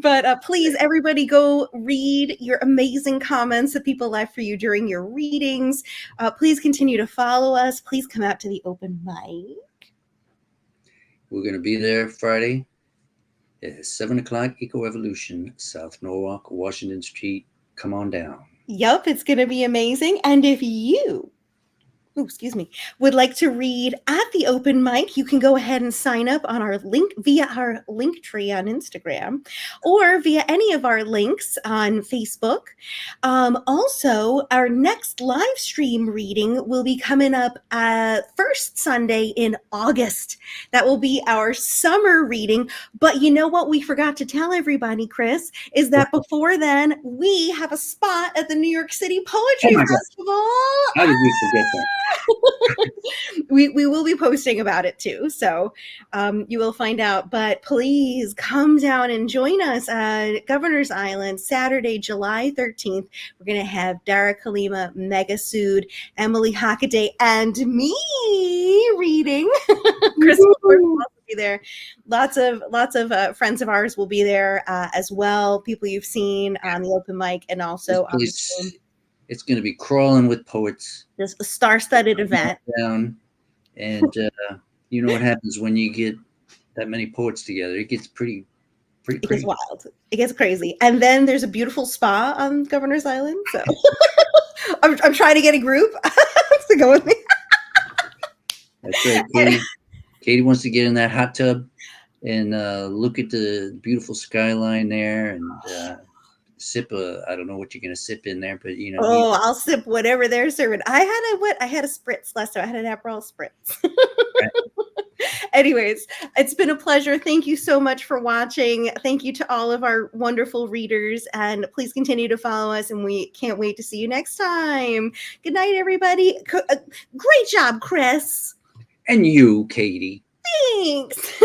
But please, everybody, go read your amazing comments that people left for you during your readings. Please continue to follow us. Please come out to the open mic. We're going to be there Friday at 7 o'clock, Eco Evolution, South Norwalk, Washington Street. Come on down. Yep, it's going to be amazing. And if you would like to read at the open mic, you can go ahead and sign up on our link via our link tree on Instagram or via any of our links on Facebook. Also, our next live stream reading will be coming up first Sunday in August. That will be our summer reading. But you know what we forgot to tell everybody, Chris, is that before then, we have a spot at the New York City Poetry Festival. How did we forget that? We will be posting about it too, so you will find out. But please come down and join us at Governor's Island Saturday, July 13th. We're going to have Dara Kalima, Mega Sood, Emily Hockaday, and me reading. Chris will also be there. Lots of friends of ours will be there as well. People you've seen on the open mic and also on the Zoom. It's going to be crawling with poets. Just a star-studded event. Down, and you know what happens when you get that many poets together? It gets pretty crazy. It gets wild. It gets crazy. And then there's a beautiful spa on Governor's Island. So I'm trying to get a group to go with me. That's right. Katie wants to get in that hot tub and look at the beautiful skyline there and sip a, I don't know what you're gonna sip in there, but you know. Oh, I'll sip whatever they're serving. I had a spritz last time. I had an Aperol spritz. Anyways, it's been a pleasure. Thank you so much for watching. Thank you to all of our wonderful readers, and please continue to follow us, and we can't wait to see you next time. Good night, everybody. Great job, Chris. And you, Katie. Thanks.